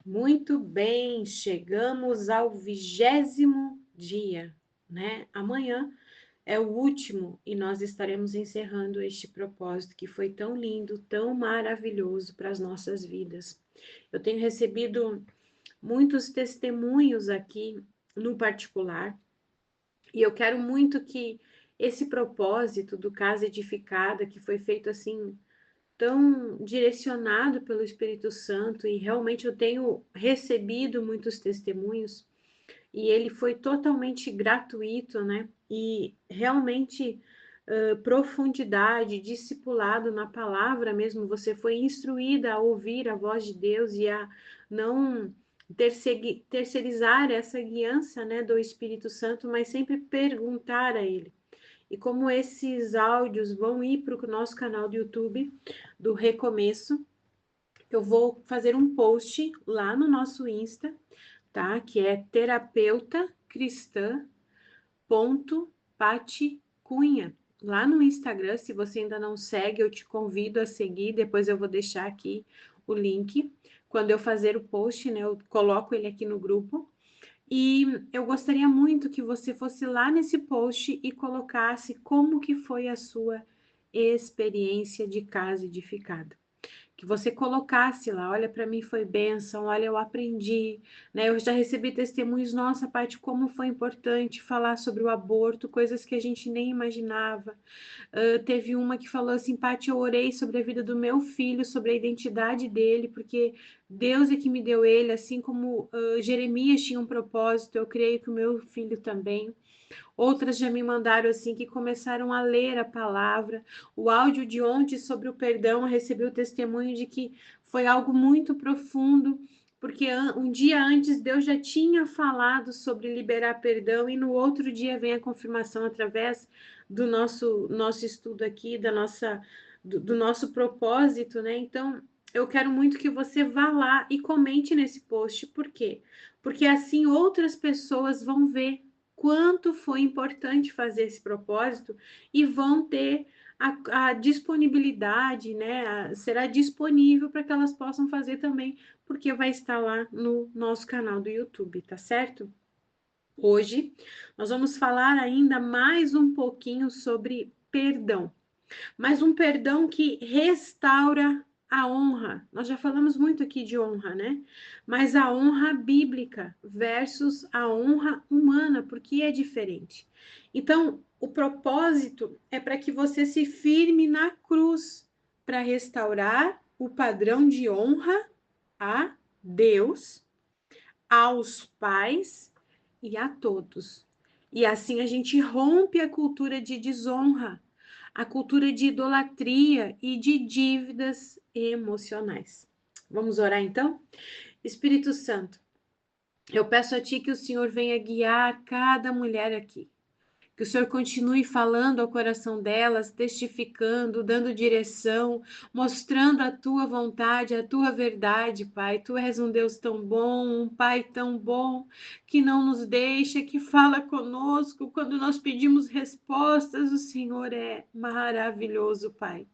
Muito bem, chegamos ao 20º dia, né? Amanhã é o último e nós estaremos encerrando este propósito que foi tão lindo, tão maravilhoso para as nossas vidas. Eu tenho recebido muitos testemunhos aqui no particular e eu quero muito que esse propósito do Casa Edificada, que foi feito assim tão direcionado pelo Espírito Santo, e realmente eu tenho recebido muitos testemunhos, e ele foi totalmente gratuito, né? E realmente profundidade, discipulado na palavra mesmo, você foi instruída a ouvir a voz de Deus e a não terceirizar essa guiança, né, do Espírito Santo, mas sempre perguntar a ele. E como esses áudios vão ir para o nosso canal do YouTube do Recomeço, eu vou fazer um post lá no nosso Insta, tá? Que é terapeuta.cristã.paticunha. Lá no Instagram, se você ainda não segue, eu te convido a seguir. Depois eu vou deixar aqui o link. Quando eu fazer o post, né, eu coloco ele aqui no grupo. E eu gostaria muito que você fosse lá nesse post e colocasse como que foi a sua experiência de casa edificada. Que você colocasse lá, olha, para mim foi bênção, olha, eu aprendi, né? Eu já recebi testemunhos, nossa, Paty, como foi importante falar sobre o aborto, coisas que a gente nem imaginava. Teve uma que falou assim, Paty, eu orei sobre a vida do meu filho, sobre a identidade dele, porque Deus é que me deu ele, assim como Jeremias tinha um propósito, eu creio que o meu filho também. Outras já me mandaram assim que começaram a ler a palavra. O áudio de ontem sobre o perdão, eu recebi o testemunho de que foi algo muito profundo, porque um dia antes Deus já tinha falado sobre liberar perdão e no outro dia vem a confirmação através do nosso estudo aqui, do nosso propósito, né? Então, eu quero muito que você vá lá e comente nesse post. Por quê? Porque assim outras pessoas vão ver quanto foi importante fazer esse propósito e vão ter a disponibilidade, né? Será disponível para que elas possam fazer também, porque vai estar lá no nosso canal do YouTube, tá certo? Hoje nós vamos falar ainda mais um pouquinho sobre perdão, mas um perdão que restaura a honra. Nós já falamos muito aqui de honra, né? Mas a honra bíblica versus a honra humana, porque é diferente. Então, o propósito é para que você se firme na cruz para restaurar o padrão de honra a Deus, aos pais e a todos. E assim a gente rompe a cultura de desonra, a cultura de idolatria e de dívidas emocionais. Vamos orar então? Espírito Santo, eu peço a Ti que o Senhor venha guiar cada mulher aqui. Que o Senhor continue falando ao coração delas, testificando, dando direção, mostrando a tua vontade, a tua verdade, Pai. Tu és um Deus tão bom, um Pai tão bom, que não nos deixa, que fala conosco. Quando nós pedimos respostas, o Senhor é maravilhoso, Pai.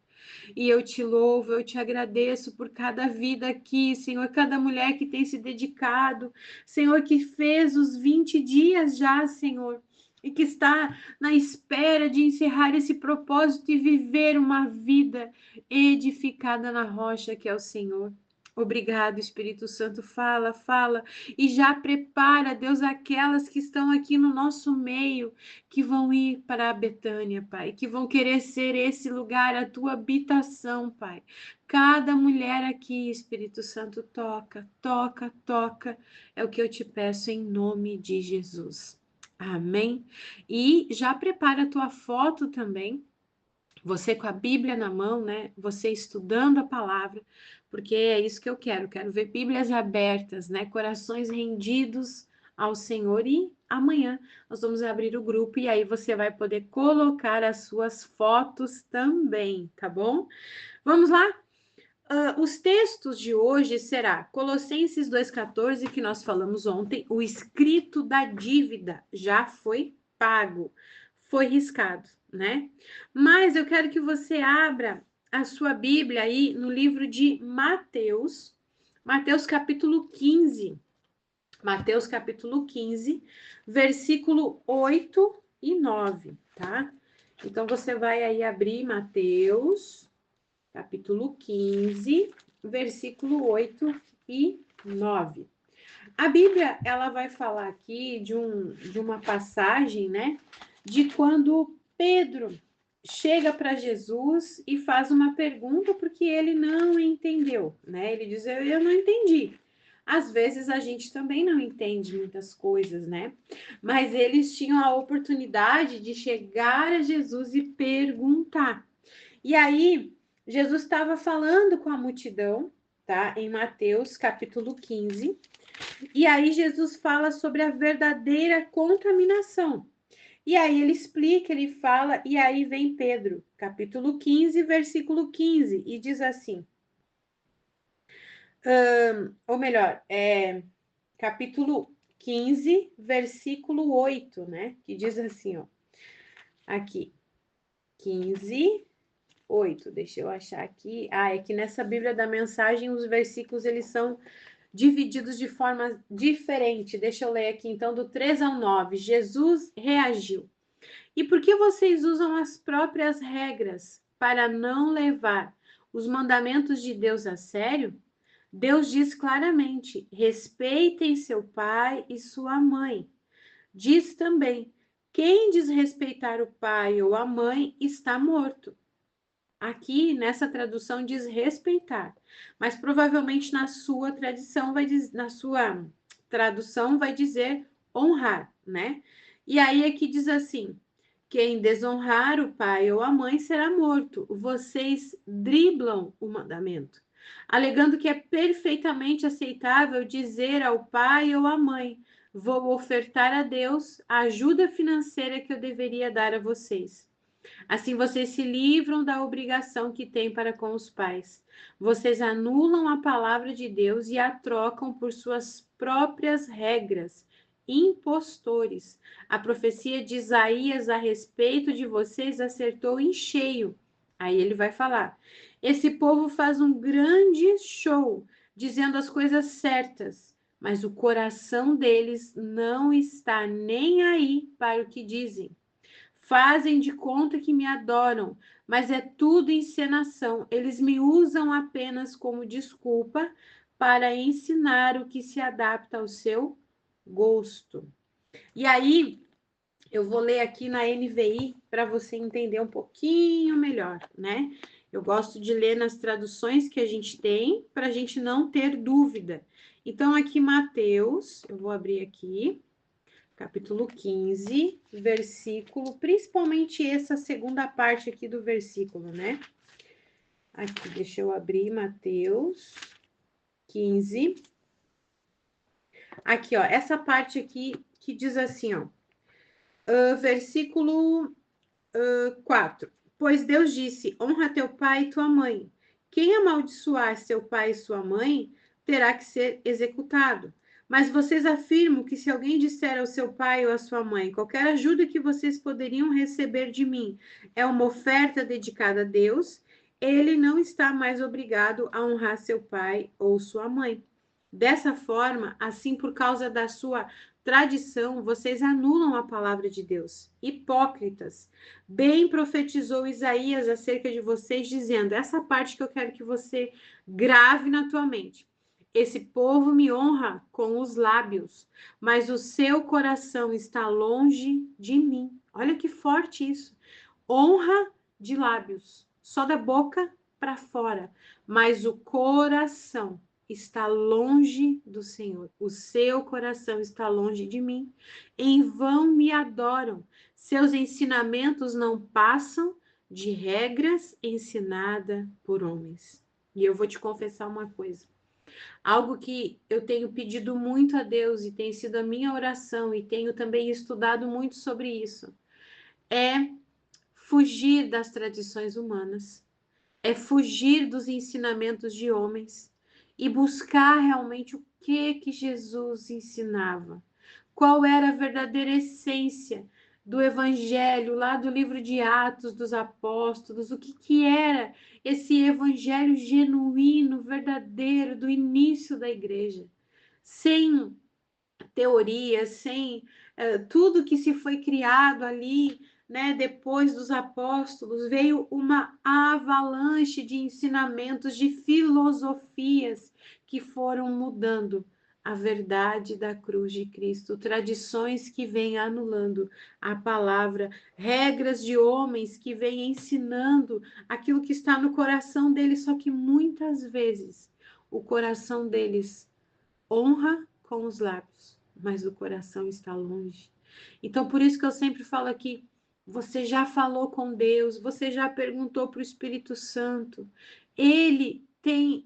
E eu te louvo, eu te agradeço por cada vida aqui, Senhor, cada mulher que tem se dedicado, Senhor, que fez os 20 dias já, Senhor, e que está na espera de encerrar esse propósito e viver uma vida edificada na rocha que é o Senhor. Obrigado, Espírito Santo. Fala, fala. E já prepara, Deus, aquelas que estão aqui no nosso meio, que vão ir para a Betânia, Pai, que vão querer ser esse lugar, a tua habitação, Pai. Cada mulher aqui, Espírito Santo, toca, toca, toca. É o que eu te peço em nome de Jesus. Amém? E já prepara a tua foto também, você com a Bíblia na mão, né? Você estudando a palavra, porque é isso que eu quero. Quero ver Bíblias abertas, né? Corações rendidos ao Senhor. E amanhã nós vamos abrir o grupo e aí você vai poder colocar as suas fotos também, tá bom? Vamos lá? Os textos de hoje será Colossenses 2,14, que nós falamos ontem, o escrito da dívida já foi pago, foi riscado, né? Mas eu quero que você abra a sua Bíblia aí no livro de Mateus, Mateus capítulo 15. Mateus capítulo 15, versículo 8 e 9, tá? Então, você vai aí abrir Mateus capítulo 15, versículo 8 e 9. A Bíblia, ela vai falar aqui de uma passagem, né? De quando Pedro chega para Jesus e faz uma pergunta porque ele não entendeu, né? Ele diz, eu não entendi. Às vezes a gente também não entende muitas coisas, né? Mas eles tinham a oportunidade de chegar a Jesus e perguntar. E aí, Jesus estava falando com a multidão, tá? Em Mateus capítulo 15. E aí Jesus fala sobre a verdadeira contaminação. E aí ele explica, ele fala, e aí vem Pedro, capítulo 15, versículo 15, e diz assim, ou melhor, capítulo 15, versículo 8, né? Que diz assim, ó, aqui, 15, 8, deixa eu achar aqui. É que nessa Bíblia da Mensagem, os versículos, eles são divididos de forma diferente. Deixa eu ler aqui, então, do 3 ao 9. Jesus reagiu. E por que vocês usam as próprias regras para não levar os mandamentos de Deus a sério? Deus diz claramente: respeitem seu pai e sua mãe. Diz também: quem desrespeitar o pai ou a mãe está morto. Aqui, nessa tradução, diz respeitar, mas provavelmente na sua tradução vai dizer honrar, né? E aí aqui diz assim: quem desonrar o pai ou a mãe será morto. Vocês driblam o mandamento, alegando que é perfeitamente aceitável dizer ao pai ou à mãe: vou ofertar a Deus a ajuda financeira que eu deveria dar a vocês. Assim vocês se livram da obrigação que têm para com os pais. Vocês anulam a palavra de Deus e a trocam por suas próprias regras. Impostores. A profecia de Isaías a respeito de vocês acertou em cheio. Aí ele vai falar: esse povo faz um grande show, dizendo as coisas certas, mas o coração deles não está nem aí para o que dizem. Fazem de conta que me adoram, mas é tudo encenação. Eles me usam apenas como desculpa para ensinar o que se adapta ao seu gosto. E aí, eu vou ler aqui na NVI para você entender um pouquinho melhor, né? Eu gosto de ler nas traduções que a gente tem, para a gente não ter dúvida. Então, aqui, Mateus, eu vou abrir aqui, capítulo 15, versículo, principalmente essa segunda parte aqui do versículo, né? Aqui, deixa eu abrir Mateus 15. Aqui, ó, essa parte aqui que diz assim, ó, versículo 4. Pois Deus disse, honra teu pai e tua mãe. Quem amaldiçoar seu pai e sua mãe terá que ser executado. Mas vocês afirmam que se alguém disser ao seu pai ou à sua mãe, qualquer ajuda que vocês poderiam receber de mim é uma oferta dedicada a Deus, ele não está mais obrigado a honrar seu pai ou sua mãe. Dessa forma, assim por causa da sua tradição, vocês anulam a palavra de Deus. Hipócritas. Bem profetizou Isaías acerca de vocês, dizendo, essa parte que eu quero que você grave na tua mente. Esse povo me honra com os lábios, mas o seu coração está longe de mim. Olha que forte isso. Honra de lábios, só da boca para fora, mas o coração está longe do Senhor. O seu coração está longe de mim. Em vão me adoram. Seus ensinamentos não passam de regras ensinadas por homens. E eu vou te confessar uma coisa. Algo que eu tenho pedido muito a Deus e tem sido a minha oração e tenho também estudado muito sobre isso. É fugir das tradições humanas. É fugir dos ensinamentos de homens e buscar realmente o que Jesus ensinava. Qual era a verdadeira essência do Evangelho, lá do livro de Atos dos Apóstolos, o que era esse Evangelho genuíno, verdadeiro, do início da igreja, sem teorias, sem tudo que se foi criado ali, né, depois dos apóstolos, veio uma avalanche de ensinamentos, de filosofias que foram mudando a verdade da cruz de Cristo, tradições que vêm anulando a palavra, regras de homens que vêm ensinando aquilo que está no coração deles, só que muitas vezes o coração deles honra com os lábios, mas o coração está longe. Então, por isso que eu sempre falo aqui, você já falou com Deus, você já perguntou para o Espírito Santo,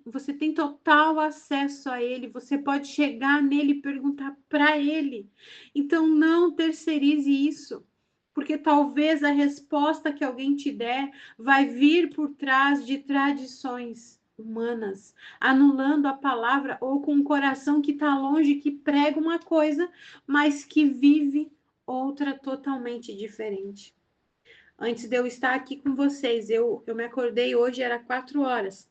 você tem total acesso a ele, você pode chegar nele e perguntar para ele. Então, não terceirize isso, porque talvez a resposta que alguém te der vai vir por trás de tradições humanas, anulando a palavra, ou com um coração que está longe, que prega uma coisa, mas que vive outra totalmente diferente. Antes de eu estar aqui com vocês, eu me acordei hoje, era 4 horas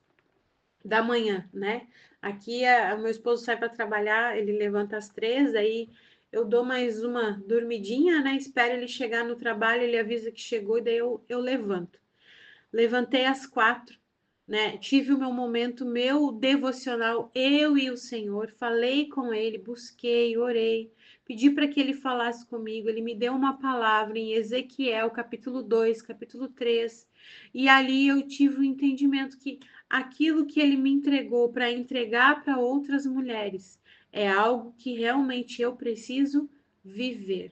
da manhã, né? Aqui o meu esposo sai para trabalhar, ele levanta às 3, aí eu dou mais uma dormidinha, né? Espero ele chegar no trabalho, ele avisa que chegou, e daí eu levanto. Levantei às 4, né? Tive o meu momento, meu devocional, eu e o Senhor, falei com ele, busquei, orei, pedi para que ele falasse comigo, ele me deu uma palavra em Ezequiel, capítulo 2, capítulo 3, e ali eu tive o entendimento que aquilo que ele me entregou para entregar para outras mulheres é algo que realmente eu preciso viver.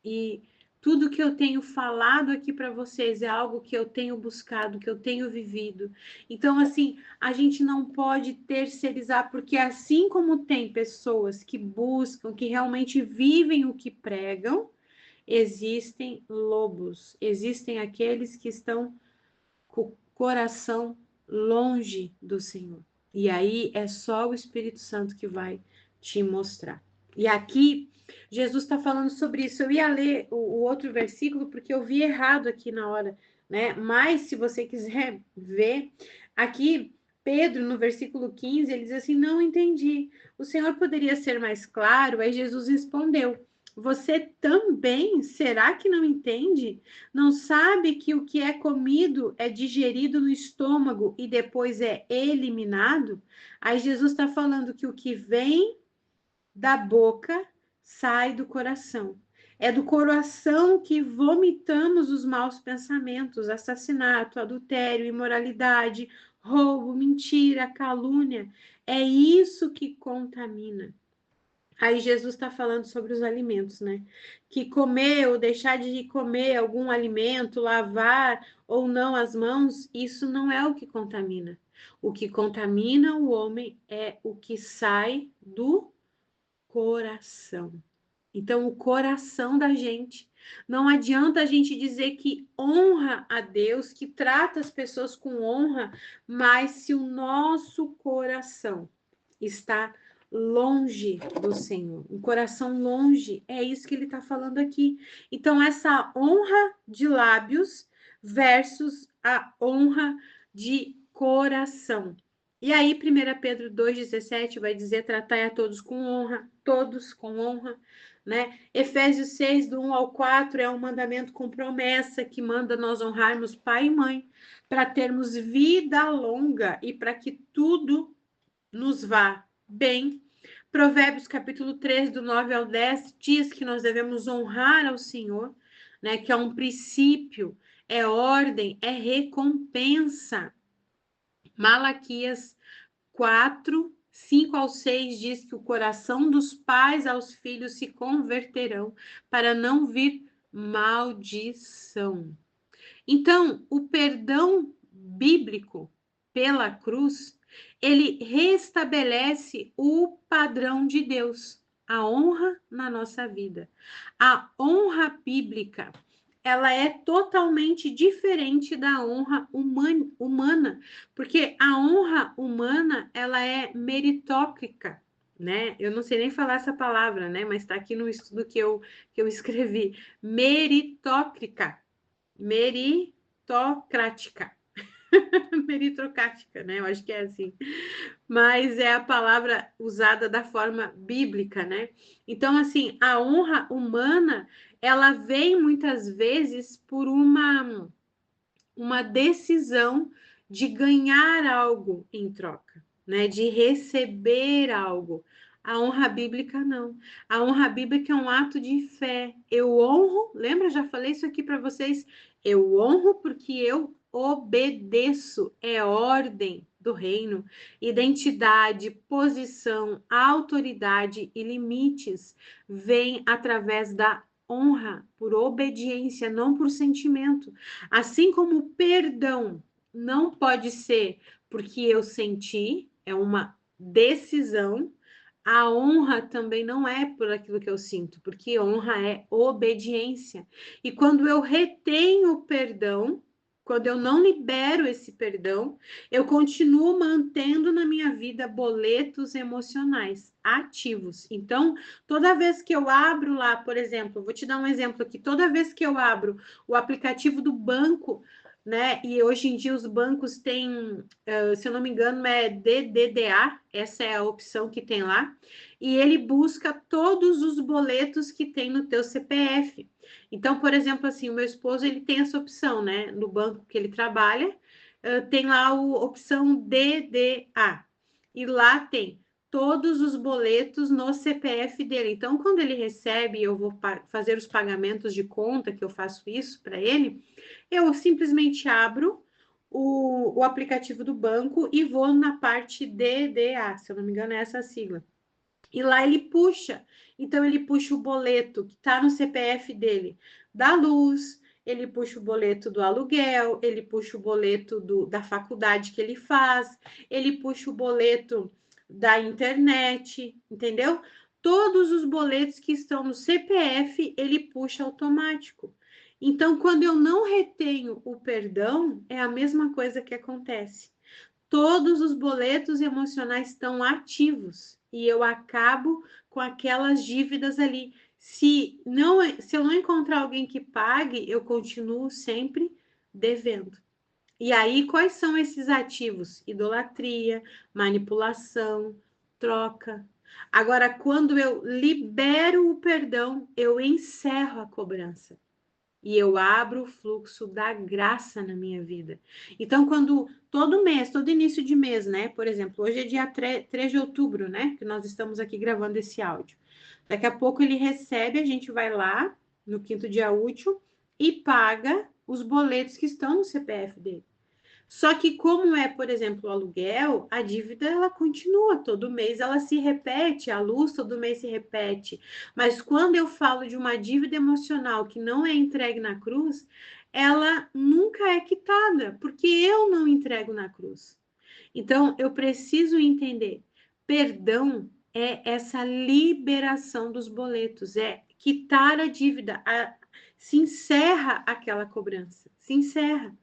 E tudo que eu tenho falado aqui para vocês é algo que eu tenho buscado, que eu tenho vivido. Então, assim, a gente não pode terceirizar, porque assim como tem pessoas que buscam, que realmente vivem o que pregam, existem lobos, existem aqueles que estão com o coração longe do Senhor. E aí é só o Espírito Santo que vai te mostrar. E aqui, Jesus está falando sobre isso. Eu ia ler o outro versículo porque eu vi errado aqui na hora, né? Mas se você quiser ver, aqui Pedro, no versículo 15, ele diz assim: não entendi. O Senhor poderia ser mais claro? Aí Jesus respondeu: você também, será que não entende? Não sabe que o que é comido é digerido no estômago e depois é eliminado? Aí Jesus está falando que o que vem da boca sai do coração. É do coração que vomitamos os maus pensamentos, assassinato, adultério, imoralidade, roubo, mentira, calúnia. É isso que contamina. Aí Jesus está falando sobre os alimentos, né? Que comer ou deixar de comer algum alimento, lavar ou não as mãos, isso não é o que contamina. O que contamina o homem é o que sai do coração. Então, o coração da gente. Não adianta a gente dizer que honra a Deus, que trata as pessoas com honra, mas se o nosso coração está longe do Senhor, um coração longe, é isso que ele está falando aqui. Então, essa honra de lábios versus a honra de coração. E aí, 1 Pedro 2,17 vai dizer: tratai a todos com honra, né? Efésios 6, do 1 ao 4, é um mandamento com promessa que manda nós honrarmos pai e mãe, para termos vida longa e para que tudo nos vá bem. Provérbios capítulo 3, do 9 ao 10, diz que nós devemos honrar ao Senhor, né? Que é um princípio, é ordem, é recompensa. Malaquias 4, 5 ao 6 diz que o coração dos pais aos filhos se converterão para não vir maldição. Então, o perdão bíblico pela cruz, ele restabelece o padrão de Deus, a honra na nossa vida. A honra bíblica, ela é totalmente diferente da honra humana, porque a honra humana, ela é meritócrica, né? Eu não sei nem falar essa palavra, né? Mas está aqui no estudo que eu escrevi. Meritocrática. Meritocrática. Meritocrática, né? Eu acho que é assim. Mas é a palavra usada da forma bíblica, né? Então, assim, a honra humana, ela vem muitas vezes por uma decisão de ganhar algo em troca, né? De receber algo. A honra bíblica não. A honra bíblica é um ato de fé. Eu honro, lembra? Já falei isso aqui para vocês. Eu honro porque eu obedeço. É ordem do reino. Identidade, posição, autoridade e limites vêm através da honra, por obediência, não por sentimento. Assim como o perdão não pode ser porque eu senti, é uma decisão, a honra também não é por aquilo que eu sinto, porque honra é obediência. E quando eu retenho o perdão, quando eu não libero esse perdão, eu continuo mantendo na minha vida boletos emocionais ativos. Então, toda vez que eu abro lá, por exemplo, vou te dar um exemplo aqui, toda vez que eu abro o aplicativo do banco, né? E hoje em dia os bancos têm, se eu não me engano, é DDDA, essa é a opção que tem lá, e ele busca todos os boletos que tem no teu CPF. Então, por exemplo, assim, o meu esposo, ele tem essa opção, né? No banco que ele trabalha, tem lá a opção DDA, e lá tem todos os boletos no CPF dele. Então, quando ele recebe, eu vou fazer os pagamentos de conta, que eu faço isso para ele, eu simplesmente abro o aplicativo do banco e vou na parte DDA, se eu não me engano, é essa a sigla. E lá ele puxa. Então, ele puxa o boleto que está no CPF dele da luz, ele puxa o boleto do aluguel, ele puxa o boleto da faculdade que ele faz, ele puxa o boleto da internet, entendeu? Todos os boletos que estão no CPF, ele puxa automático. Então, quando eu não retenho o perdão, é a mesma coisa que acontece. Todos os boletos emocionais estão ativos e eu acabo com aquelas dívidas ali. Se eu não encontrar alguém que pague, eu continuo sempre devendo. E aí, quais são esses ativos? Idolatria, manipulação, troca. Agora, quando eu libero o perdão, eu encerro a cobrança e eu abro o fluxo da graça na minha vida. Então, quando todo mês, todo início de mês, né? Por exemplo, hoje é dia 3 de outubro, né? Que nós estamos aqui gravando esse áudio. Daqui a pouco ele recebe, a gente vai lá no quinto dia útil e paga os boletos que estão no CPF dele. Só que como é, por exemplo, o aluguel, a dívida ela continua todo mês, ela se repete, a luz todo mês se repete. Mas quando eu falo de uma dívida emocional que não é entregue na cruz, ela nunca é quitada, porque eu não entrego na cruz. Então, eu preciso entender, perdão é essa liberação dos boletos, é quitar a dívida, se encerra aquela cobrança, se encerra,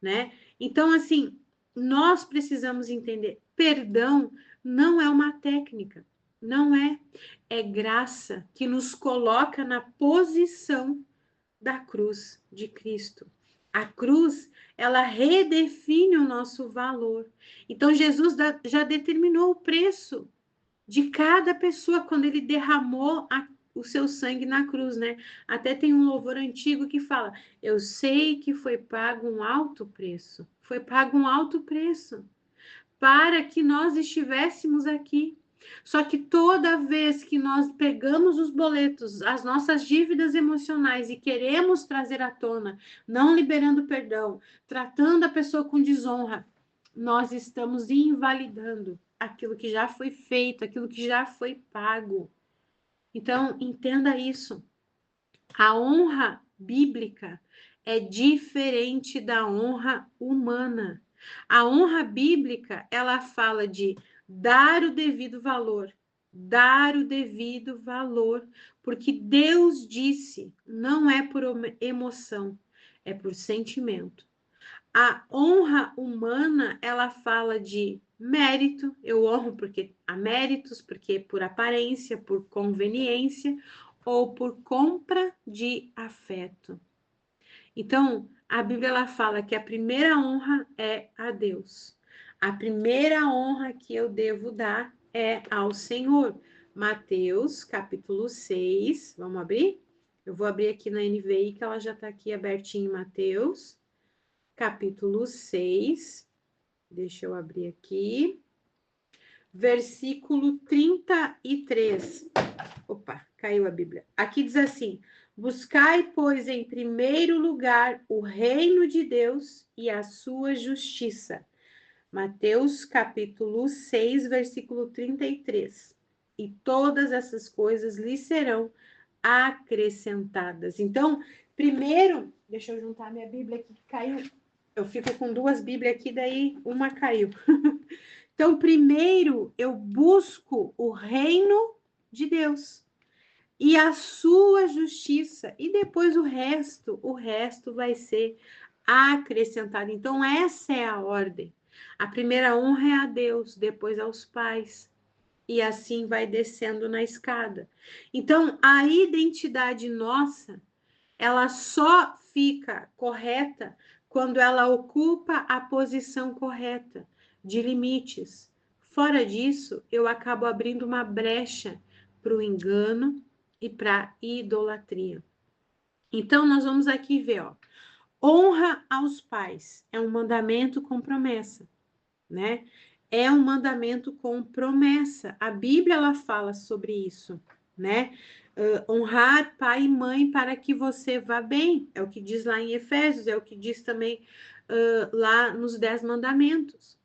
né? Então, assim, nós precisamos entender, perdão não é uma técnica, não é, é graça que nos coloca na posição da cruz de Cristo. A cruz, ela redefine o nosso valor. Então, Jesus já determinou o preço de cada pessoa quando ele derramou o seu sangue na cruz, né? Até tem um louvor antigo que fala: eu sei que foi pago um alto preço. Foi pago um alto preço para que nós estivéssemos aqui. Só que toda vez que nós pegamos os boletos, as nossas dívidas emocionais e queremos trazer à tona, não liberando perdão, tratando a pessoa com desonra, nós estamos invalidando aquilo que já foi feito, aquilo que já foi pago. Então, entenda isso. A honra bíblica é diferente da honra humana. A honra bíblica, ela fala de dar o devido valor, dar o devido valor, porque Deus disse, não é por emoção, é por sentimento. A honra humana, ela fala de mérito, eu honro porque há méritos, porque por aparência, por conveniência ou por compra de afeto. Então, a Bíblia ela fala que a primeira honra é a Deus. A primeira honra que eu devo dar é ao Senhor. Mateus, capítulo 6. Vamos abrir? Eu vou abrir aqui na NVI, que ela já está aqui abertinha em Mateus, capítulo 6. Deixa eu abrir aqui. Versículo 33. Opa, caiu a Bíblia. Aqui diz assim: buscai, pois, em primeiro lugar o reino de Deus e a sua justiça. Mateus capítulo 6, versículo 33. E todas essas coisas lhe serão acrescentadas. Então, primeiro, deixa eu juntar minha Bíblia aqui que caiu. Eu fico com duas Bíblias aqui, daí uma caiu. Então, primeiro eu busco o reino de Deus e a sua justiça, e depois o resto vai ser acrescentado. Então, essa é a ordem. A primeira honra é a Deus, depois aos pais, e assim vai descendo na escada. Então, a identidade nossa, ela só fica correta quando ela ocupa a posição correta de limites. Fora disso, eu acabo abrindo uma brecha para o engano e para a idolatria. Então, nós vamos aqui ver, ó. Honra aos pais é um mandamento com promessa, né? É um mandamento com promessa. A Bíblia, ela fala sobre isso, né? Honrar pai e mãe para que você vá bem. É o que diz lá em Efésios, é o que diz também lá nos 10 mandamentos.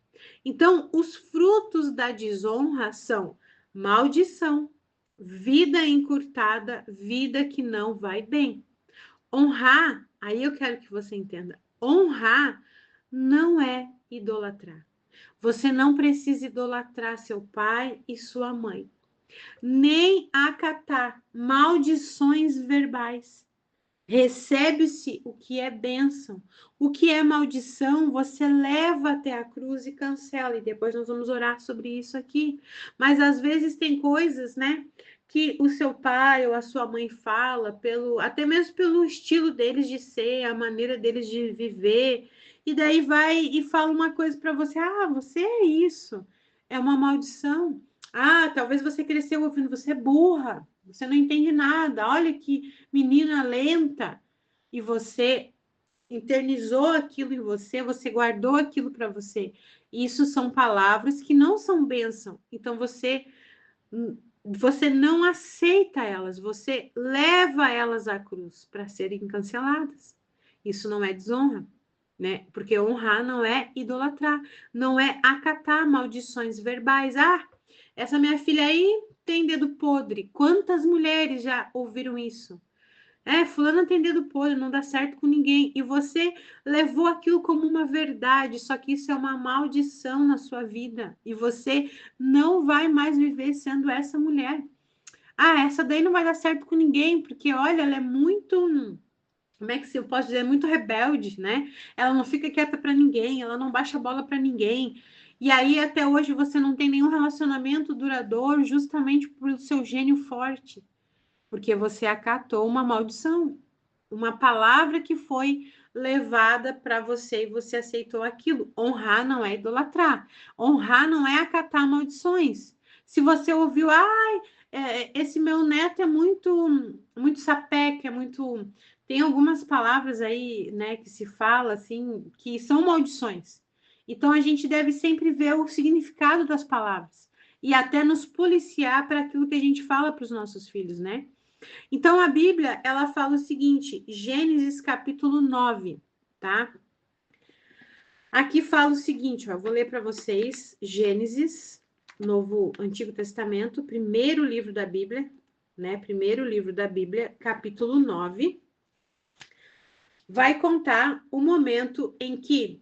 Então, os frutos da desonra são maldição, vida encurtada, vida que não vai bem. Honrar, aí eu quero que você entenda, honrar não é idolatrar. Você não precisa idolatrar seu pai e sua mãe, nem acatar maldições verbais. Recebe-se o que é bênção. O que é maldição, você leva até a cruz e cancela. E depois nós vamos orar sobre isso aqui. Mas às vezes tem coisas, né, que o seu pai ou a sua mãe fala, até mesmo pelo estilo deles de ser, a maneira deles de viver. E daí vai e fala uma coisa para você: ah, você é isso. É uma maldição. Ah, talvez você cresceu ouvindo, você é burra, você não entende nada. Olha que menina lenta, e você internizou aquilo em você, você guardou aquilo para você. Isso são palavras que não são bênção. Então você não aceita elas, você leva elas à cruz para serem canceladas. Isso não é desonra, né? Porque honrar não é idolatrar, não é acatar maldições verbais. Ah, essa minha filha aí tem dedo podre. Quantas mulheres já ouviram isso? Fulana tem dedo podre, não dá certo com ninguém. E você levou aquilo como uma verdade, só que isso é uma maldição na sua vida. E você não vai mais viver sendo essa mulher. Ah, essa daí não vai dar certo com ninguém, porque olha, ela é muito. Como é que eu posso dizer? Muito rebelde, né? Ela não fica quieta para ninguém, ela não baixa a bola para ninguém. E aí, até hoje, você não tem nenhum relacionamento duradouro, justamente por seu gênio forte, porque você acatou uma maldição, uma palavra que foi levada para você e você aceitou aquilo. Honrar não é idolatrar, honrar não é acatar maldições. Se você ouviu, esse meu neto é muito sapeca, é muito. Tem algumas palavras aí, né, que se fala assim, que são maldições. Então a gente deve sempre ver o significado das palavras e até nos policiar para aquilo que a gente fala para os nossos filhos, né? Então, a Bíblia, ela fala o seguinte, Gênesis capítulo 9, tá? Aqui fala o seguinte, ó, vou ler para vocês, Gênesis, Antigo Testamento, primeiro livro da Bíblia, né? Primeiro livro da Bíblia, capítulo 9, vai contar o momento em que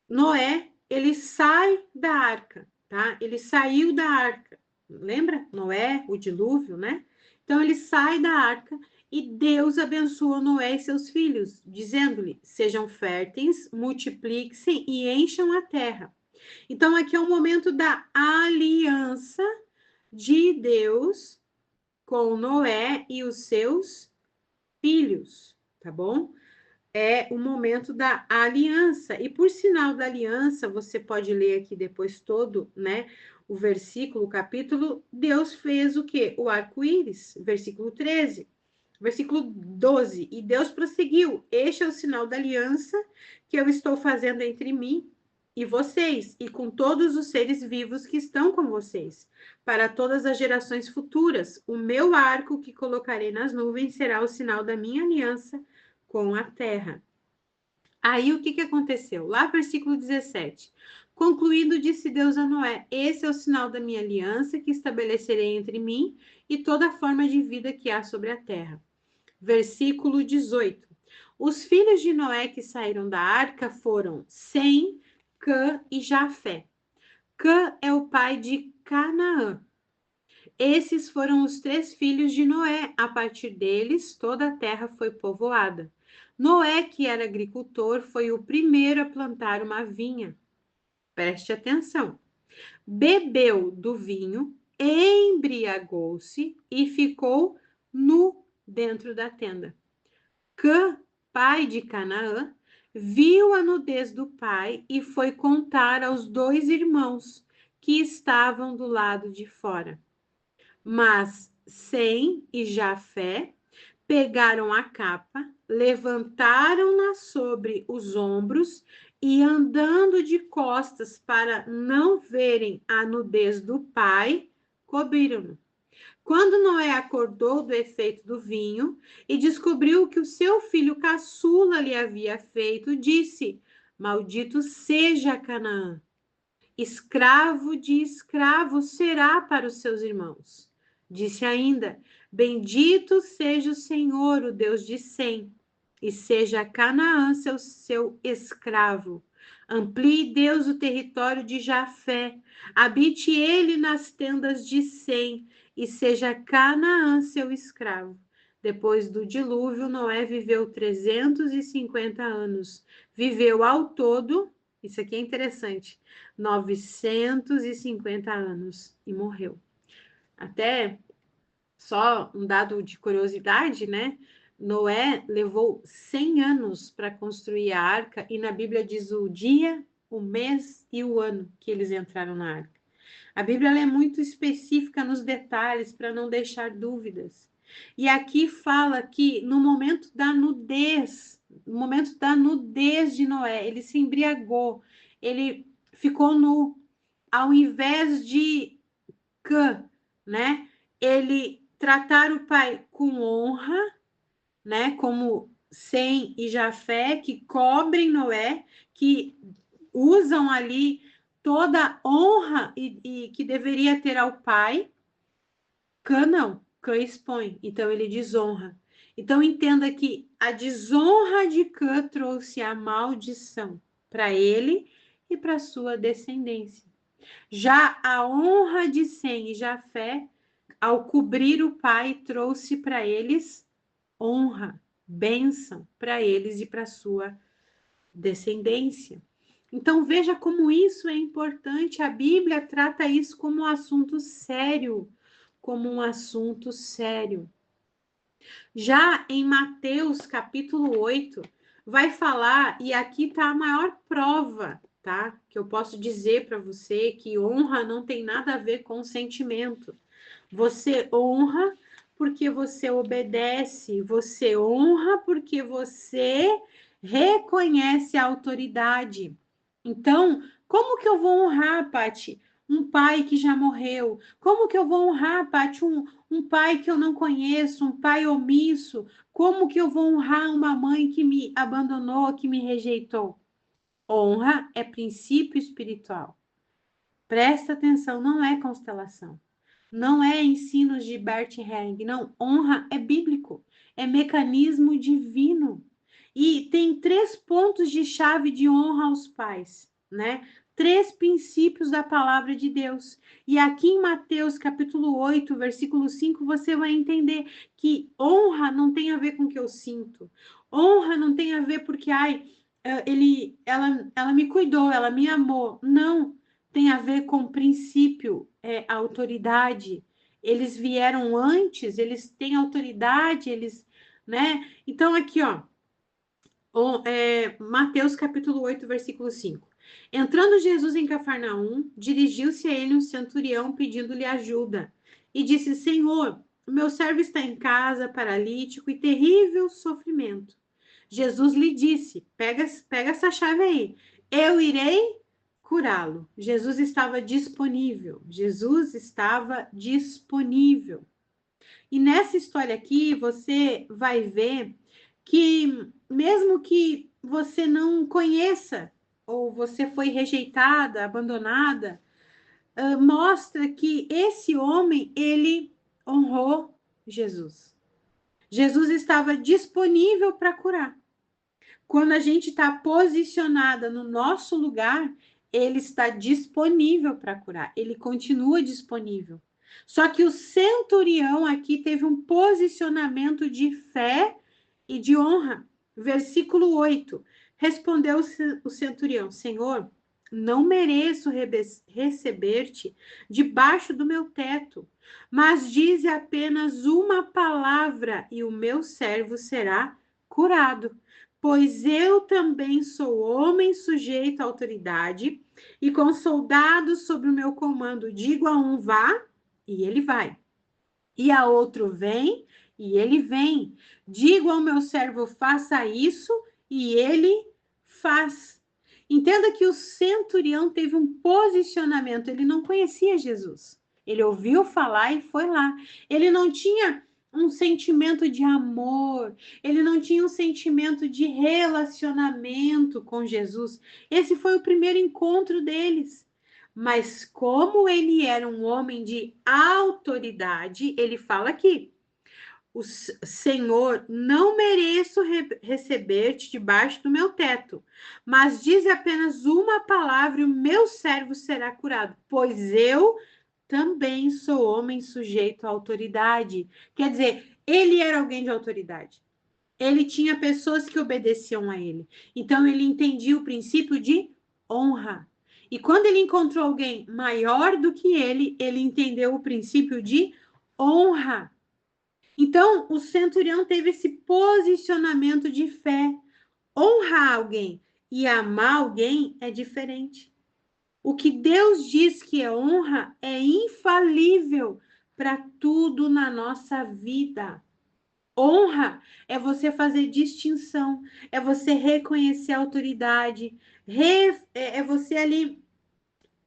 Noé, ele sai da arca, tá? Ele saiu da arca, lembra? Noé, o dilúvio, né? Então, ele sai da arca E Deus abençoou Noé e seus filhos, dizendo-lhe: sejam férteis, multipliquem-se e encham a terra. Então, aqui é o momento da aliança de Deus com Noé e os seus filhos, tá bom? É o momento da aliança. E por sinal da aliança, você pode ler aqui depois todo, né? O versículo, o capítulo, Deus fez o quê? O arco-íris, versículo 13. Versículo 12. E Deus prosseguiu: este é o sinal da aliança que eu estou fazendo entre mim e vocês, e com todos os seres vivos que estão com vocês, para todas as gerações futuras. O meu arco que colocarei nas nuvens será o sinal da minha aliança com a terra. Aí o que aconteceu? Lá, versículo 17. Concluindo, disse Deus a Noé: esse é o sinal da minha aliança que estabelecerei entre mim e toda forma de vida que há sobre a terra. Versículo 18. Os filhos de Noé que saíram da arca foram Sem, Cã e Jafé. Cã é o pai de Canaã. Esses foram os 3 filhos de Noé. A partir deles, toda a terra foi povoada. Noé, que era agricultor, foi o primeiro a plantar uma vinha. Preste atenção. Bebeu do vinho, embriagou-se e ficou nu dentro da tenda. Cã, pai de Canaã, viu a nudez do pai e foi contar aos 2 irmãos que estavam do lado de fora. Mas Sem e Jafé pegaram a capa, levantaram-na sobre os ombros e, andando de costas para não verem a nudez do pai, cobriram-no. Quando Noé acordou do efeito do vinho e descobriu o que o seu filho caçula lhe havia feito, disse: maldito seja Canaã, escravo de escravo será para os seus irmãos. Disse ainda: bendito seja o Senhor, o Deus de Sem, e seja Canaã seu escravo. Amplie Deus o território de Jafé, habite ele nas tendas de Sem, e seja Canaã seu escravo. Depois do dilúvio, Noé viveu 350 anos. Viveu ao todo, isso aqui é interessante, 950 anos e morreu. Até só um dado de curiosidade, né? Noé levou 100 anos para construir a arca e na Bíblia diz o dia, o mês e o ano que eles entraram na arca. A Bíblia é muito específica nos detalhes para não deixar dúvidas. E aqui fala que no momento da nudez de Noé, ele se embriagou, ele ficou nu, ao invés de Cã, né? Ele tratar o pai com honra, né? Como Sem e Jafé, que cobrem Noé, que usam ali toda a honra e que deveria ter ao pai. Cã não, Cã expõe, então ele desonra. Então entenda que a desonra de Cã trouxe a maldição para ele e para sua descendência. Já a honra de Sem e Jafé, ao cobrir o pai, trouxe para eles honra, bênção para eles e para sua descendência. Então veja como isso é importante. A Bíblia trata isso como um assunto sério, como um assunto sério. Já em Mateus capítulo 8, vai falar, e aqui está a maior prova, tá? Que eu posso dizer para você que honra não tem nada a ver com sentimento. Você honra porque você obedece, você honra porque você reconhece a autoridade. Então, como que eu vou honrar, Paty, um pai que já morreu? Como que eu vou honrar, Paty, um pai que eu não conheço, um pai omisso? Como que eu vou honrar uma mãe que me abandonou, que me rejeitou? Honra é princípio espiritual. Presta atenção, não é constelação. Não é ensinos de Bert Helling, não. Honra é bíblico, é mecanismo divino. E tem 3 pontos de chave de honra aos pais, né? 3 princípios da palavra de Deus. E aqui em Mateus, capítulo 8, versículo 5, você vai entender que honra não tem a ver com o que eu sinto. Honra não tem a ver porque, ela me cuidou, ela me amou. Não, tem a ver com princípio, autoridade. Eles vieram antes, eles têm autoridade, né? Então, aqui, ó, Mateus capítulo 8, versículo 5. Entrando Jesus em Cafarnaum, dirigiu-se a ele um centurião pedindo-lhe ajuda. E disse, Senhor, meu servo está em casa, paralítico e terrível sofrimento. Jesus lhe disse, pega essa chave aí, eu irei curá-lo. Jesus estava disponível. Jesus estava disponível. E nessa história aqui, você vai ver que, mesmo que você não conheça, ou você foi rejeitada, abandonada, mostra que esse homem, ele honrou Jesus. Jesus estava disponível para curar. Quando a gente está posicionada no nosso lugar, ele está disponível para curar. Ele continua disponível. Só que o centurião aqui teve um posicionamento de fé e de honra. Versículo 8. Respondeu o centurião: Senhor, não mereço receber-te debaixo do meu teto, mas dize apenas uma palavra e o meu servo será curado. Pois eu também sou homem sujeito à autoridade, e com soldados sob o meu comando digo a um vá, e ele vai. E a outro vem, e ele vem. Digo ao meu servo faça isso, e ele faz. Entenda que o centurião teve um posicionamento, ele não conhecia Jesus. Ele ouviu falar e foi lá. Ele não tinha um sentimento de amor, ele não tinha um sentimento de relacionamento com Jesus. Esse foi o primeiro encontro deles. Mas como ele era um homem de autoridade, ele fala aqui, o Senhor, não mereço receber-te debaixo do meu teto, mas diz apenas uma palavra e o meu servo será curado, pois eu também sou homem sujeito à autoridade. Quer dizer, ele era alguém de autoridade. Ele tinha pessoas que obedeciam a ele. Então, ele entendia o princípio de honra. E quando ele encontrou alguém maior do que ele entendeu o princípio de honra. Então, o centurião teve esse posicionamento de fé. Honrar alguém e amar alguém é diferente. O que Deus diz que é honra é infalível para tudo na nossa vida. Honra é você fazer distinção, é você reconhecer a autoridade, é você ali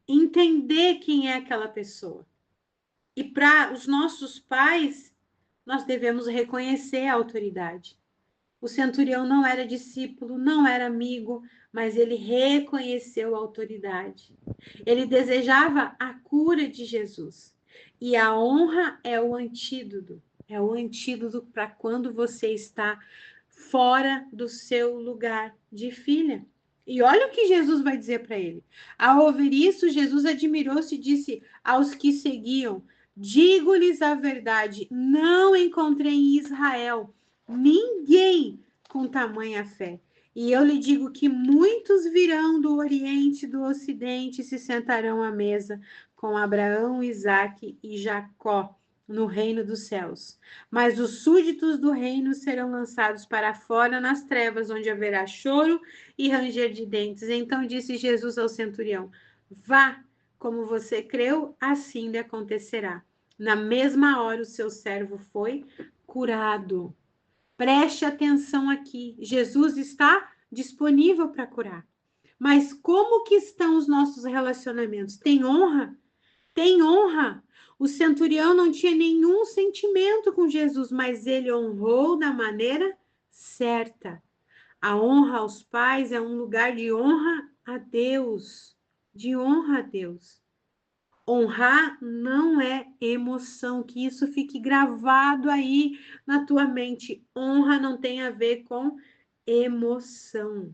entender quem é aquela pessoa. E para os nossos pais, nós devemos reconhecer a autoridade. O centurião não era discípulo, não era amigo, mas ele reconheceu a autoridade. Ele desejava a cura de Jesus. E a honra é o antídoto. É o antídoto para quando você está fora do seu lugar de filha. E olha o que Jesus vai dizer para ele. Ao ouvir isso, Jesus admirou-se e disse aos que seguiam: digo-lhes a verdade, não encontrei em Israel ninguém com tamanha fé. E eu lhe digo que muitos virão do Oriente e do Ocidente e se sentarão à mesa com Abraão, Isaque e Jacó no reino dos céus. Mas os súditos do reino serão lançados para fora nas trevas, onde haverá choro e ranger de dentes. Então disse Jesus ao centurião: vá, como você creu, assim lhe acontecerá. Na mesma hora o seu servo foi curado. Preste atenção aqui. Jesus está disponível para curar. Mas como que estão os nossos relacionamentos? Tem honra? Tem honra. O centurião não tinha nenhum sentimento com Jesus, mas ele honrou da maneira certa. A honra aos pais é um lugar de honra a Deus. De honra a Deus. Honrar não é emoção, que isso fique gravado aí na tua mente. Honra não tem a ver com emoção.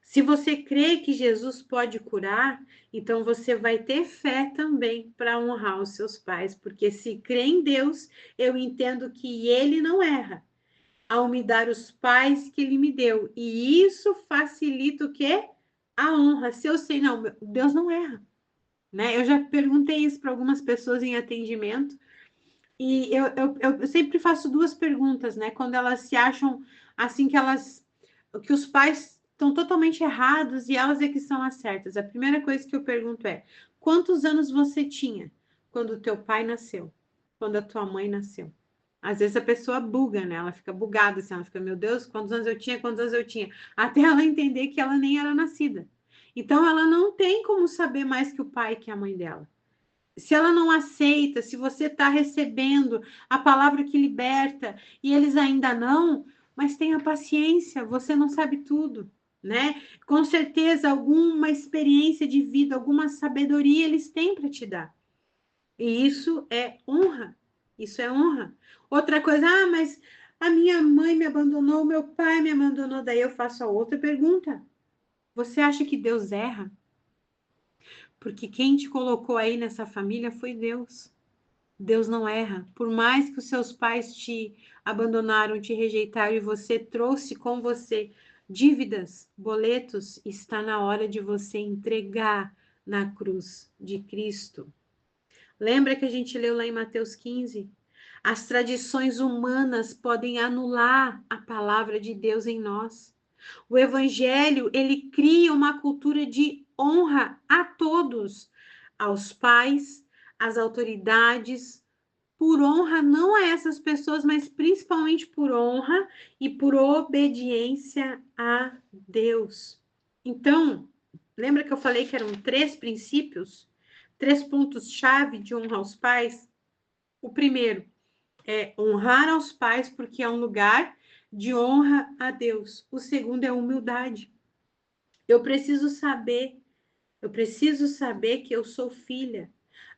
Se você crê que Jesus pode curar, então você vai ter fé também para honrar os seus pais, porque se crê em Deus, eu entendo que ele não erra ao me dar os pais que ele me deu. E isso facilita o quê? A honra. Se eu sei, não, Deus não erra, né? Eu já perguntei isso para algumas pessoas em atendimento, e eu sempre faço duas perguntas, né? Quando elas se acham assim que os pais estão totalmente errados e elas é que são as certas. A primeira coisa que eu pergunto é: quantos anos você tinha quando o teu pai nasceu? Quando a tua mãe nasceu? Às vezes a pessoa buga, né? Ela fica bugada, assim, ela fica, meu Deus, quantos anos eu tinha, quantos anos eu tinha? Até ela entender que ela nem era nascida. Então ela não tem como saber mais que o pai e que a mãe dela. Se ela não aceita, se você está recebendo a palavra que liberta e eles ainda não, mas tenha paciência, você não sabe tudo, né? Com certeza, alguma experiência de vida, alguma sabedoria eles têm para te dar. E isso é honra. Isso é honra. Outra coisa, mas a minha mãe me abandonou, meu pai me abandonou. Daí eu faço a outra pergunta. Você acha que Deus erra? Porque quem te colocou aí nessa família foi Deus. Deus não erra. Por mais que os seus pais te abandonaram, te rejeitaram e você trouxe com você dívidas, boletos, está na hora de você entregar na cruz de Cristo. Lembra que a gente leu lá em Mateus 15? As tradições humanas podem anular a palavra de Deus em nós. O evangelho, ele cria uma cultura de honra a todos, aos pais, às autoridades, por honra não a essas pessoas, mas principalmente por honra e por obediência a Deus. Então, lembra que eu falei que eram 3 princípios? 3 pontos-chave de honra aos pais? O primeiro é honrar aos pais, porque é um lugar de honra a Deus. O segundo é humildade. Eu preciso saber que eu sou filha.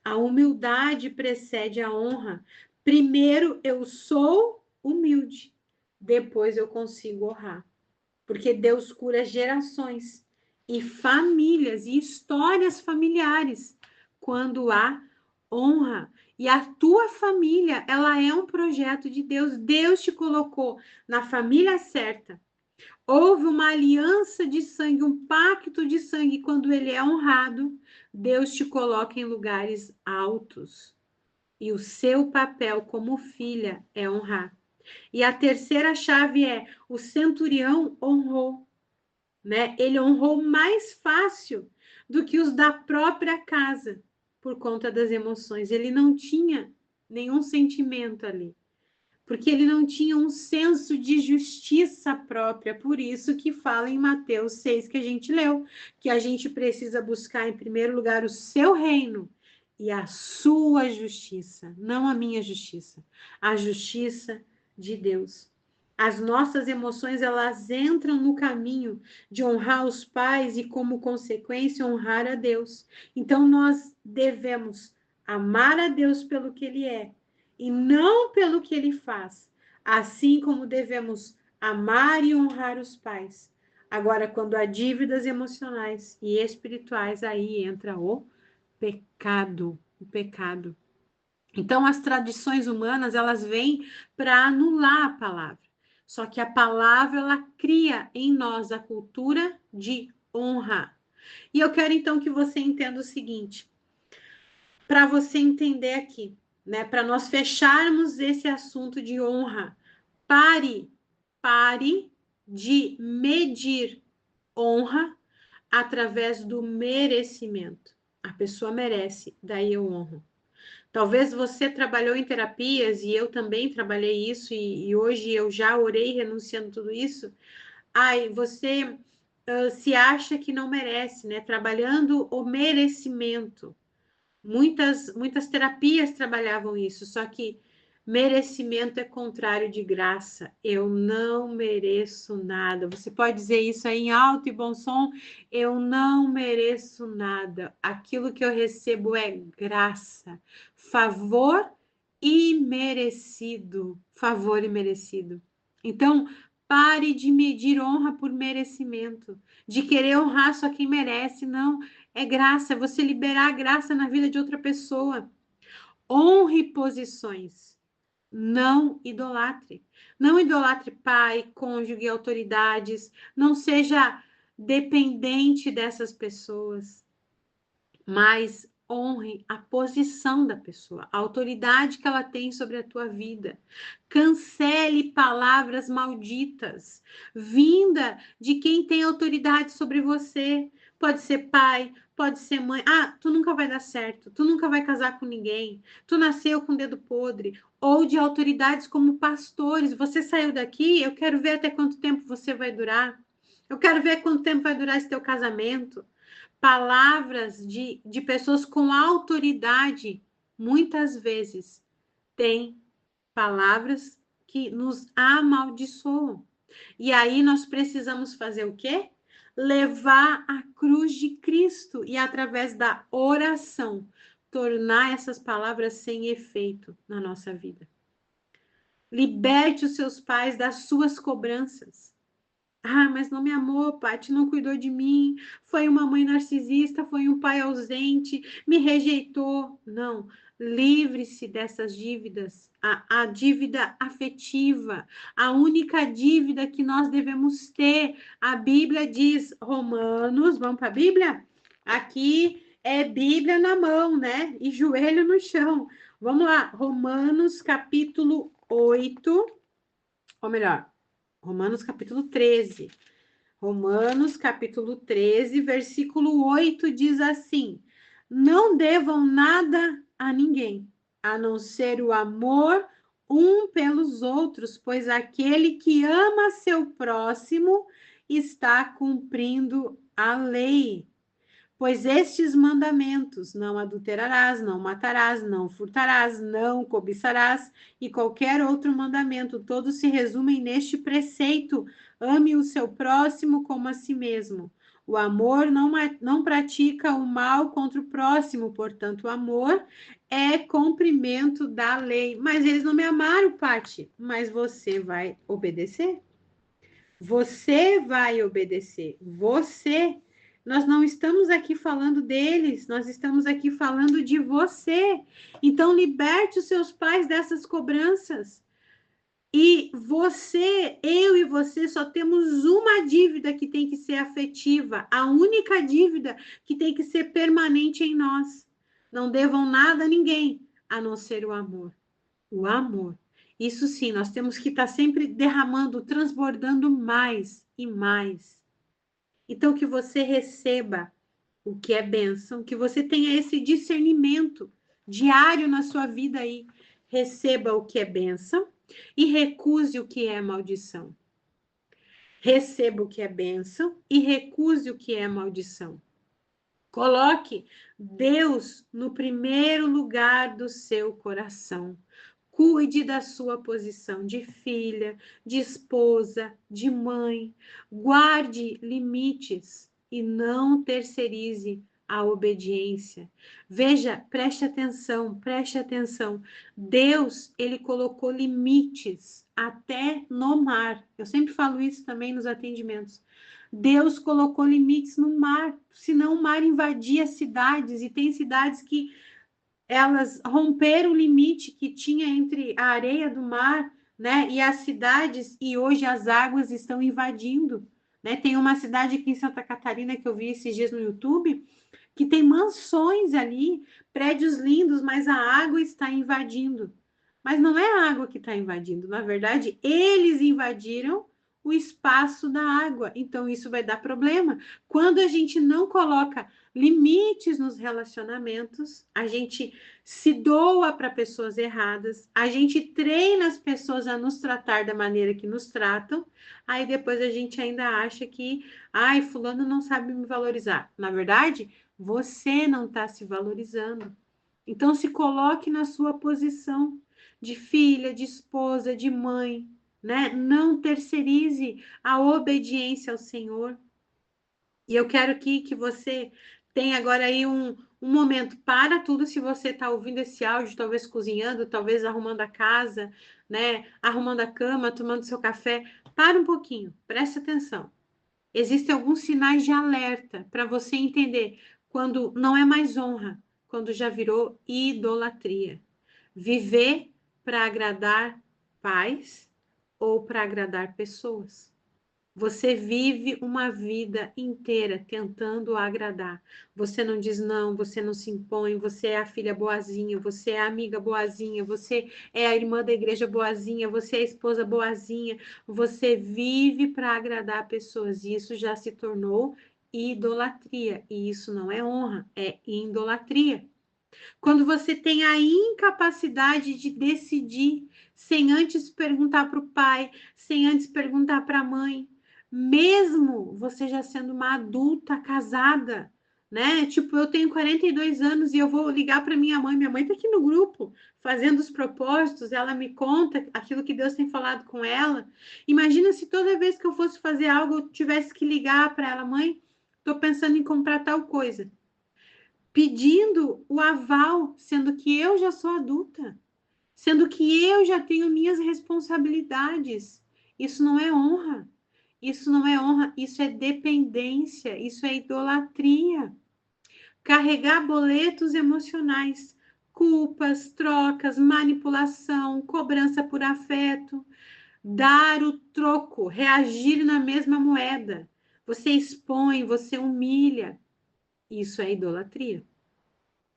A humildade precede a honra. Primeiro eu sou humilde, depois eu consigo honrar. Porque Deus cura gerações e famílias e histórias familiares quando há honra. E a tua família, ela é um projeto de Deus. Deus te colocou na família certa. Houve uma aliança de sangue, um pacto de sangue. Quando ele é honrado, Deus te coloca em lugares altos. E o seu papel como filha é honrar. E a terceira chave é: o centurião honrou, né? Ele honrou mais fácil do que os da própria casa, por conta das emoções. Ele não tinha nenhum sentimento ali, porque ele não tinha um senso de justiça própria. Por isso que fala em Mateus 6 que a gente leu, que a gente precisa buscar em primeiro lugar o seu reino e a sua justiça, não a minha justiça, a justiça de Deus. As nossas emoções, elas entram no caminho de honrar os pais e, como consequência, honrar a Deus. Então, nós devemos amar a Deus pelo que Ele é e não pelo que Ele faz, assim como devemos amar e honrar os pais. Agora, quando há dívidas emocionais e espirituais, aí entra o pecado, o pecado. Então, as tradições humanas, elas vêm para anular a palavra. Só que a palavra, ela cria em nós a cultura de honra. E eu quero, então, que você entenda o seguinte, para você entender aqui, né? Para nós fecharmos esse assunto de honra, pare de medir honra através do merecimento. A pessoa merece, daí eu honro. Talvez você trabalhou em terapias e eu também trabalhei isso e hoje eu já orei renunciando tudo isso. Ai, você se acha que não merece, né? Trabalhando o merecimento. Muitas terapias trabalhavam isso, só que merecimento é contrário de graça. Eu não mereço nada. Você pode dizer isso aí em alto e bom som? Eu não mereço nada. Aquilo que eu recebo é graça, favor e merecido. Favor e merecido. Então, Pare de medir honra por merecimento, de querer honrar só quem merece. Não, é graça, é você liberar a graça na vida de outra pessoa. Honre posições, não idolatre. Não idolatre pai, cônjuge, autoridades. Não seja dependente dessas pessoas, mas honre a posição da pessoa, a autoridade que ela tem sobre a tua vida. Cancele palavras malditas, vinda de quem tem autoridade sobre você. Pode ser pai, pode ser mãe. Ah, tu nunca vai dar certo, tu nunca vai casar com ninguém, tu nasceu com o dedo podre. Ou de autoridades como pastores. Você saiu daqui, eu quero ver até quanto tempo você vai durar. Eu quero ver quanto tempo vai durar esse teu casamento. Palavras de pessoas com autoridade, muitas vezes, têm palavras que nos amaldiçoam. E aí nós precisamos fazer o quê? Levar a cruz de Cristo e, através da oração, tornar essas palavras sem efeito na nossa vida. Liberte os seus pais das suas cobranças. Ah, mas não me amou, Paty, não cuidou de mim, foi uma mãe narcisista, foi um pai ausente, me rejeitou. Não, livre-se dessas dívidas. A dívida afetiva, a única dívida que nós devemos ter. A Bíblia diz, Romanos, vamos para a Bíblia? Aqui é Bíblia na mão, né? E joelho no chão. Vamos lá, Romanos capítulo 8, ou melhor, Romanos capítulo 13. Romanos capítulo 13, versículo 8 diz assim: não devam nada a ninguém, a não ser o amor um pelos outros, pois aquele que ama seu próximo está cumprindo a lei. Pois estes mandamentos, não adulterarás, não matarás, não furtarás, não cobiçarás, e qualquer outro mandamento, todos se resumem neste preceito: ame o seu próximo como a si mesmo. O amor não pratica o mal contra o próximo, portanto, o amor é cumprimento da lei. Mas eles não me amaram, Pati, mas você vai obedecer? Você vai obedecer. Você. Nós não estamos aqui falando deles, nós estamos aqui falando de você. Então, liberte os seus pais dessas cobranças. E você, eu e você, só temos uma dívida que tem que ser afetiva, a única dívida que tem que ser permanente em nós. Não devam nada a ninguém, a não ser o amor. O amor. Isso sim, nós temos que estar sempre derramando, transbordando mais e mais. Então, que você receba o que é bênção, que você tenha esse discernimento diário na sua vida aí. Receba o que é bênção e recuse o que é maldição. Receba o que é bênção e recuse o que é maldição. Coloque Deus no primeiro lugar do seu coração. Cuide da sua posição de filha, de esposa, de mãe. Guarde limites e não terceirize a obediência. Veja, preste atenção, preste atenção. Deus, ele colocou limites até no mar. Eu sempre falo isso também nos atendimentos. Deus colocou limites no mar, senão o mar invadia cidades, e tem cidades que elas romperam o limite que tinha entre a areia do mar, né, e as cidades, e hoje as águas estão invadindo, né? Tem uma cidade aqui em Santa Catarina que eu vi esses dias no YouTube, que tem mansões ali, prédios lindos, mas a água está invadindo. Mas não é a água que está invadindo, na verdade, eles invadiram o espaço da água, então isso vai dar problema. Quando a gente não coloca limites nos relacionamentos, a gente se doa para pessoas erradas, a gente treina as pessoas a nos tratar da maneira que nos tratam, aí depois a gente ainda acha que, ai, fulano não sabe me valorizar. Na verdade, você não está se valorizando. Então, se coloque na sua posição de filha, de esposa, de mãe, né? Não terceirize a obediência ao Senhor. E eu quero que você tem agora aí um momento, para tudo se você está ouvindo esse áudio, talvez cozinhando, talvez arrumando a casa, né? Arrumando a cama, tomando seu café. Para um pouquinho, preste atenção. Existem alguns sinais de alerta para você entender quando não é mais honra, quando já virou idolatria. Viver para agradar pais ou para agradar pessoas. Você vive uma vida inteira tentando agradar. Você não diz não, você não se impõe, você é a filha boazinha, você é a amiga boazinha, você é a irmã da igreja boazinha, você é a esposa boazinha. Você vive para agradar pessoas. E isso já se tornou idolatria. E isso não é honra, é idolatria. Quando você tem a incapacidade de decidir sem antes perguntar para o pai, sem antes perguntar para a mãe, mesmo você já sendo uma adulta casada, né? Tipo, eu tenho 42 anos e eu vou ligar para minha mãe está aqui no grupo, fazendo os propósitos, ela me conta aquilo que Deus tem falado com ela. Imagina se toda vez que eu fosse fazer algo, eu tivesse que ligar para ela, mãe, estou pensando em comprar tal coisa, pedindo o aval, sendo que eu já sou adulta, sendo que eu já tenho minhas responsabilidades. Isso não é honra. Isso não é honra, isso é dependência, isso é idolatria. Carregar boletos emocionais, culpas, trocas, manipulação, cobrança por afeto, dar o troco, reagir na mesma moeda. Você expõe, você humilha. Isso é idolatria.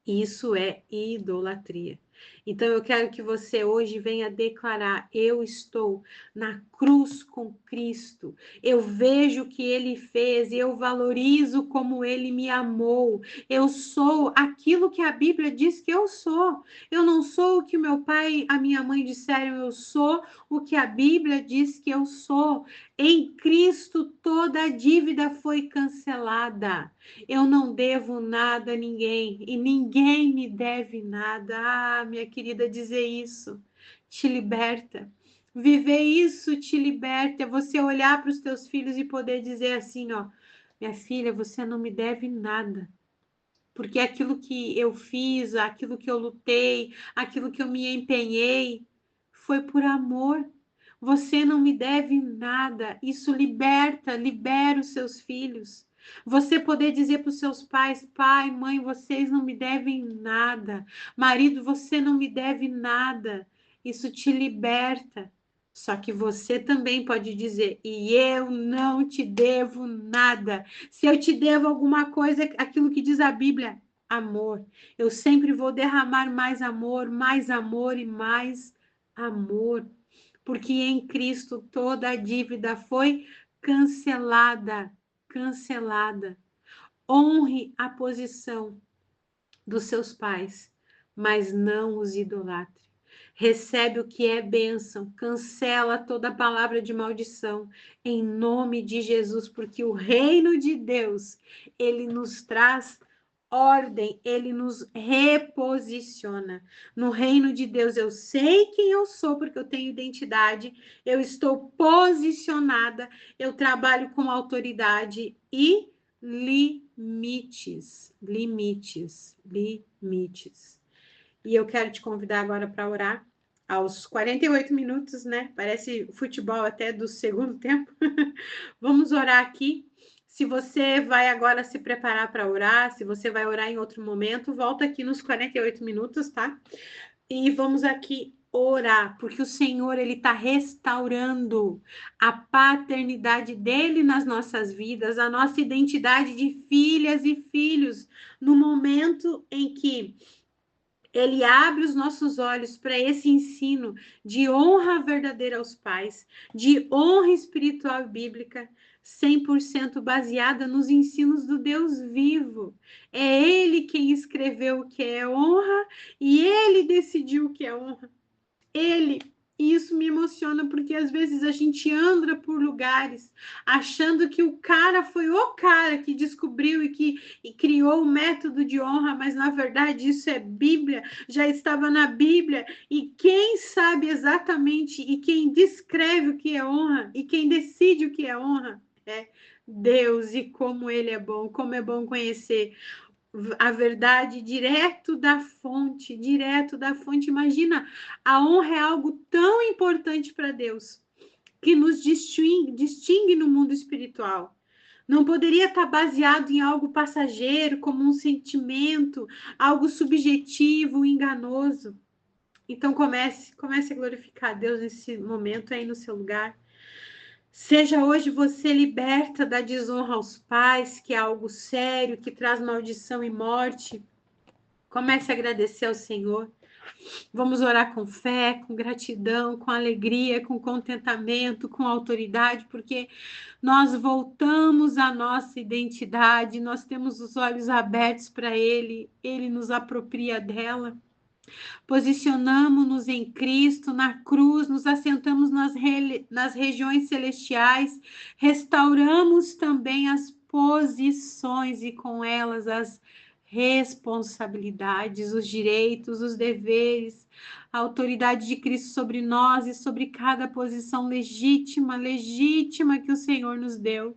Isso é idolatria. Então eu quero que você hoje venha declarar: eu estou na cruz com Cristo. Eu vejo o que ele fez e eu valorizo como ele me amou. Eu sou aquilo que a Bíblia diz que eu sou. Eu não sou o que o meu pai, a minha mãe disseram, eu sou o que a Bíblia diz que eu sou. Em Cristo toda a dívida foi cancelada. Eu não devo nada a ninguém e ninguém me deve nada. Ah, minha querida, dizer isso te liberta. Viver isso te liberta. É você olhar para os teus filhos e poder dizer assim, ó, minha filha, você não me deve nada. Porque aquilo que eu fiz, aquilo que eu lutei, aquilo que eu me empenhei, foi por amor. Você não me deve nada. Isso liberta, libera os seus filhos. Você poder dizer para os seus pais: pai, mãe, vocês não me devem nada. Marido, você não me deve nada. Isso te liberta. Só que você também pode dizer: e eu não te devo nada. Se eu te devo alguma coisa, aquilo que diz a Bíblia, amor. Eu sempre vou derramar mais e mais amor. Porque em Cristo toda a dívida foi cancelada, cancelada. Honre a posição dos seus pais, mas não os idolatre. Recebe o que é bênção, cancela toda palavra de maldição, em nome de Jesus, porque o reino de Deus, ele nos traz ordem, ele nos reposiciona. No reino de Deus, eu sei quem eu sou, porque eu tenho identidade, eu estou posicionada, eu trabalho com autoridade e limites, limites, limites. E eu quero te convidar agora para orar aos 48 minutos, né? Parece futebol até do segundo tempo. Vamos orar aqui. Se você vai agora se preparar para orar, se você vai orar em outro momento, volta aqui nos 48 minutos, tá? E vamos aqui orar, porque o Senhor, ele está restaurando a paternidade dele nas nossas vidas, a nossa identidade de filhas e filhos, no momento em que ele abre os nossos olhos para esse ensino de honra verdadeira aos pais, de honra espiritual e bíblica, 100% baseada nos ensinos do Deus vivo. É ele quem escreveu o que é honra e ele decidiu o que é honra. Ele. E isso me emociona porque às vezes a gente anda por lugares achando que o cara foi o cara que descobriu e criou o método de honra, mas na verdade isso é Bíblia, já estava na Bíblia, e quem sabe exatamente e quem descreve o que é honra e quem decide o que é honra é Deus. E como ele é bom, como é bom conhecer a verdade direto da fonte, direto da fonte. Imagina, a honra é algo tão importante para Deus, que nos distingue no mundo espiritual. Não poderia estar baseado em algo passageiro, como um sentimento, algo subjetivo, enganoso. Então comece a glorificar a Deus nesse momento aí no seu lugar. Seja hoje você liberta da desonra aos pais, que é algo sério, que traz maldição e morte. Comece a agradecer ao Senhor. Vamos orar com fé, com gratidão, com alegria, com contentamento, com autoridade, porque nós voltamos à nossa identidade, nós temos os olhos abertos para Ele, Ele nos apropria dela. Posicionamos-nos em Cristo, na cruz, nos assentamos nas regiões celestiais, restauramos também as posições e com elas as responsabilidades, os direitos, os deveres, a autoridade de Cristo sobre nós e sobre cada posição legítima que o Senhor nos deu.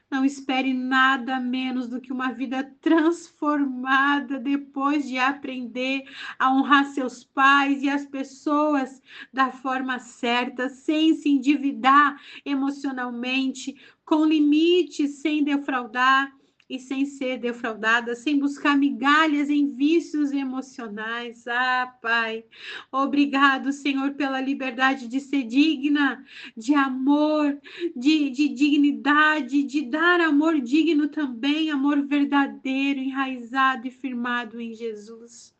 Não espere nada menos do que uma vida transformada depois de aprender a honrar seus pais e as pessoas da forma certa, sem se endividar emocionalmente, com limites, sem defraudar e sem ser defraudada, sem buscar migalhas em vícios emocionais. Ah, Pai, obrigado, Senhor, pela liberdade de ser digna, de amor, de dignidade, de dar amor digno também, amor verdadeiro, enraizado e firmado em Jesus.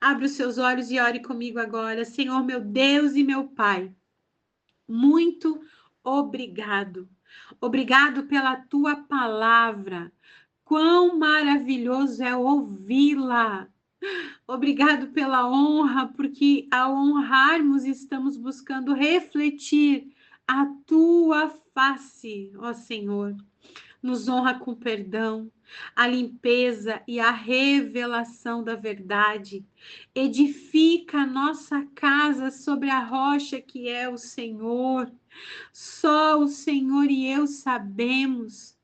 Abre os seus olhos e ore comigo agora. Senhor, meu Deus e meu Pai, muito obrigado. Obrigado pela tua palavra. Quão maravilhoso é ouvi-la. Obrigado pela honra, porque ao honrarmos estamos buscando refletir a tua face, ó Senhor. Nos honra com perdão, a limpeza e a revelação da verdade. Edifica a nossa casa sobre a rocha que é o Senhor. Só o Senhor e eu sabemos.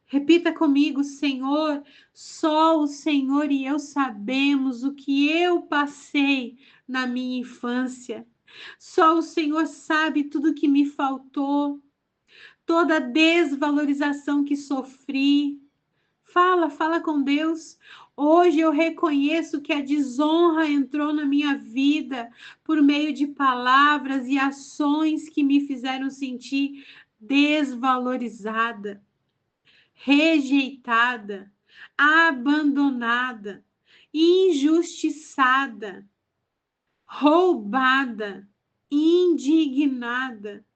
Repita comigo, Senhor, só o Senhor e eu sabemos o que eu passei na minha infância. Só o Senhor sabe tudo que me faltou, toda a desvalorização que sofri. Fala com Deus. Hoje eu reconheço que a desonra entrou na minha vida por meio de palavras e ações que me fizeram sentir desvalorizada, rejeitada, abandonada, injustiçada, roubada, indignada,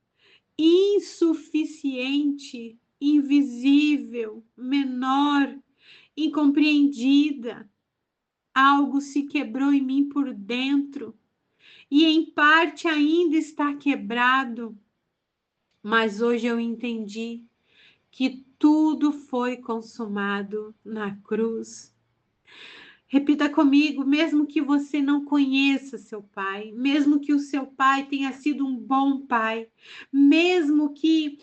insuficiente, invisível, menor, incompreendida. Algo se quebrou em mim por dentro e em parte ainda está quebrado, mas hoje eu entendi que tudo foi consumado na cruz. Repita comigo, mesmo que você não conheça seu pai, mesmo que o seu pai tenha sido um bom pai, mesmo que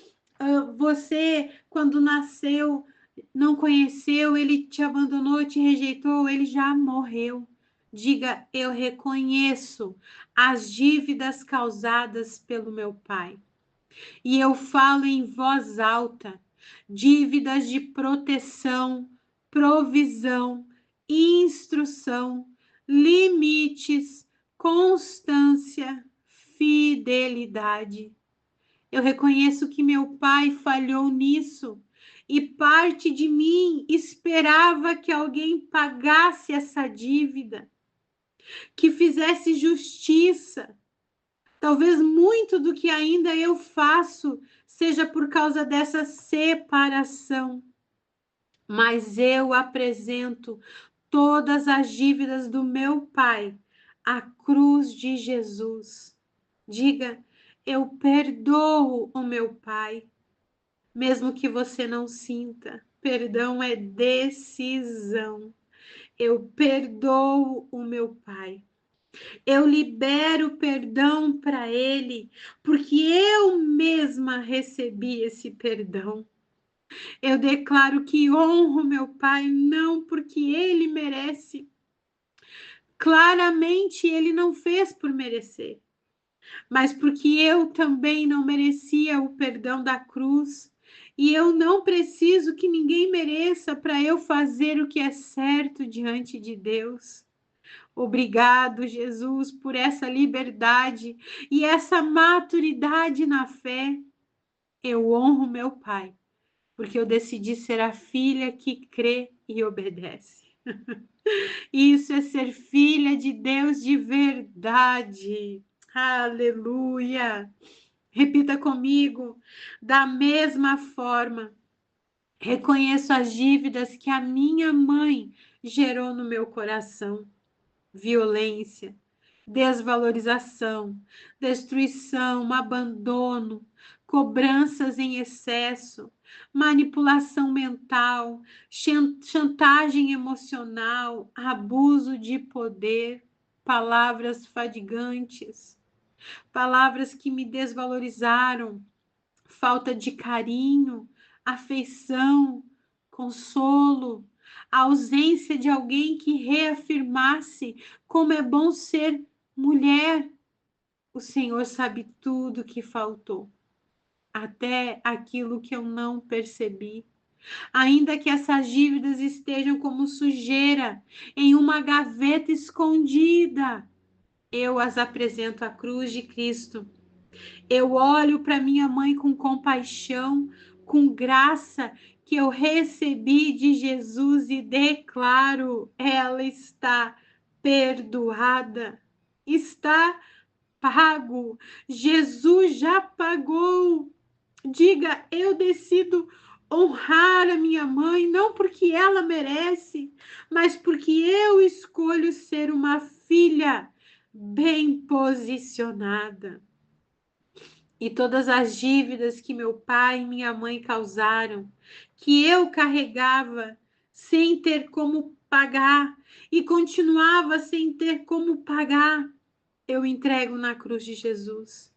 você, quando nasceu, não conheceu, ele te abandonou, te rejeitou, ele já morreu. Diga, eu reconheço as dívidas causadas pelo meu pai. E eu falo em voz alta, dívidas de proteção, provisão, instrução, limites, constância, fidelidade. Eu reconheço que meu pai falhou nisso e parte de mim esperava que alguém pagasse essa dívida, que fizesse justiça. Talvez muito do que ainda eu faço seja por causa dessa separação, mas eu apresento todas as dívidas do meu pai à cruz de Jesus. Diga, eu perdoo o meu pai, mesmo que você não sinta. Perdão é decisão. Eu perdoo o meu pai. Eu libero perdão para ele, porque eu mesma recebi esse perdão. Eu declaro que honro meu pai, não porque ele merece. Claramente ele não fez por merecer, mas porque eu também não merecia o perdão da cruz. E eu não preciso que ninguém mereça para eu fazer o que é certo diante de Deus. Obrigado, Jesus, por essa liberdade e essa maturidade na fé. Eu honro meu pai, porque eu decidi ser a filha que crê e obedece. Isso é ser filha de Deus de verdade. Aleluia! Repita comigo. Da mesma forma, reconheço as dívidas que a minha mãe gerou no meu coração. Violência, desvalorização, destruição, abandono, cobranças em excesso, manipulação mental, chantagem emocional, abuso de poder, palavras fadigantes, palavras que me desvalorizaram, falta de carinho, afeição, consolo, a ausência de alguém que reafirmasse como é bom ser mulher. O Senhor sabe tudo que faltou, até aquilo que eu não percebi. Ainda que essas dívidas estejam como sujeira em uma gaveta escondida, eu as apresento à cruz de Cristo. Eu olho para minha mãe com compaixão, com graça que eu recebi de Jesus e declaro: ela está perdoada, está pago. Jesus já pagou. Diga: eu decido honrar a minha mãe, não porque ela merece, mas porque eu escolho ser uma filha bem posicionada. E todas as dívidas que meu pai e minha mãe causaram, que eu carregava sem ter como pagar e continuava sem ter como pagar, eu entrego na cruz de Jesus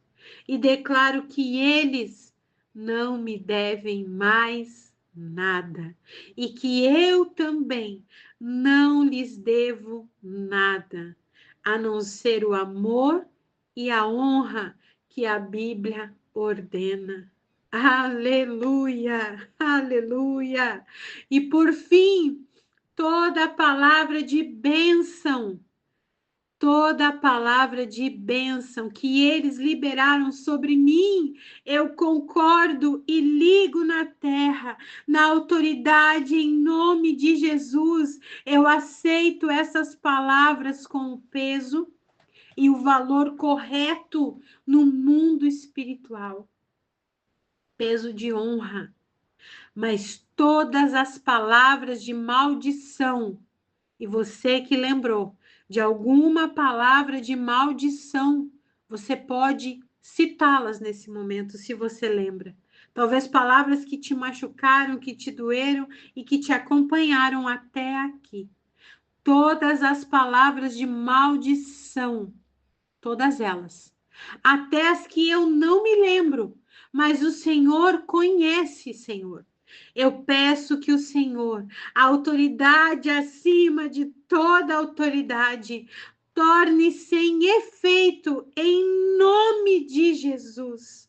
e declaro que eles não me devem mais nada e que eu também não lhes devo nada, a não ser o amor e a honra que a Bíblia ordena. Aleluia, aleluia. E por fim, toda palavra de bênção, toda palavra de bênção que eles liberaram sobre mim, eu concordo e ligo na terra, na autoridade em nome de Jesus. Eu aceito essas palavras com o peso e o valor correto no mundo espiritual. Peso de honra. Mas todas as palavras de maldição, e você que lembrou de alguma palavra de maldição, você pode citá-las nesse momento, se você lembra. Talvez palavras que te machucaram, que te doeram e que te acompanharam até aqui. Todas as palavras de maldição, todas elas. Até as que eu não me lembro, mas o Senhor conhece, Senhor. Eu peço que o Senhor, a autoridade acima de toda autoridade, torne-se em efeito em nome de Jesus.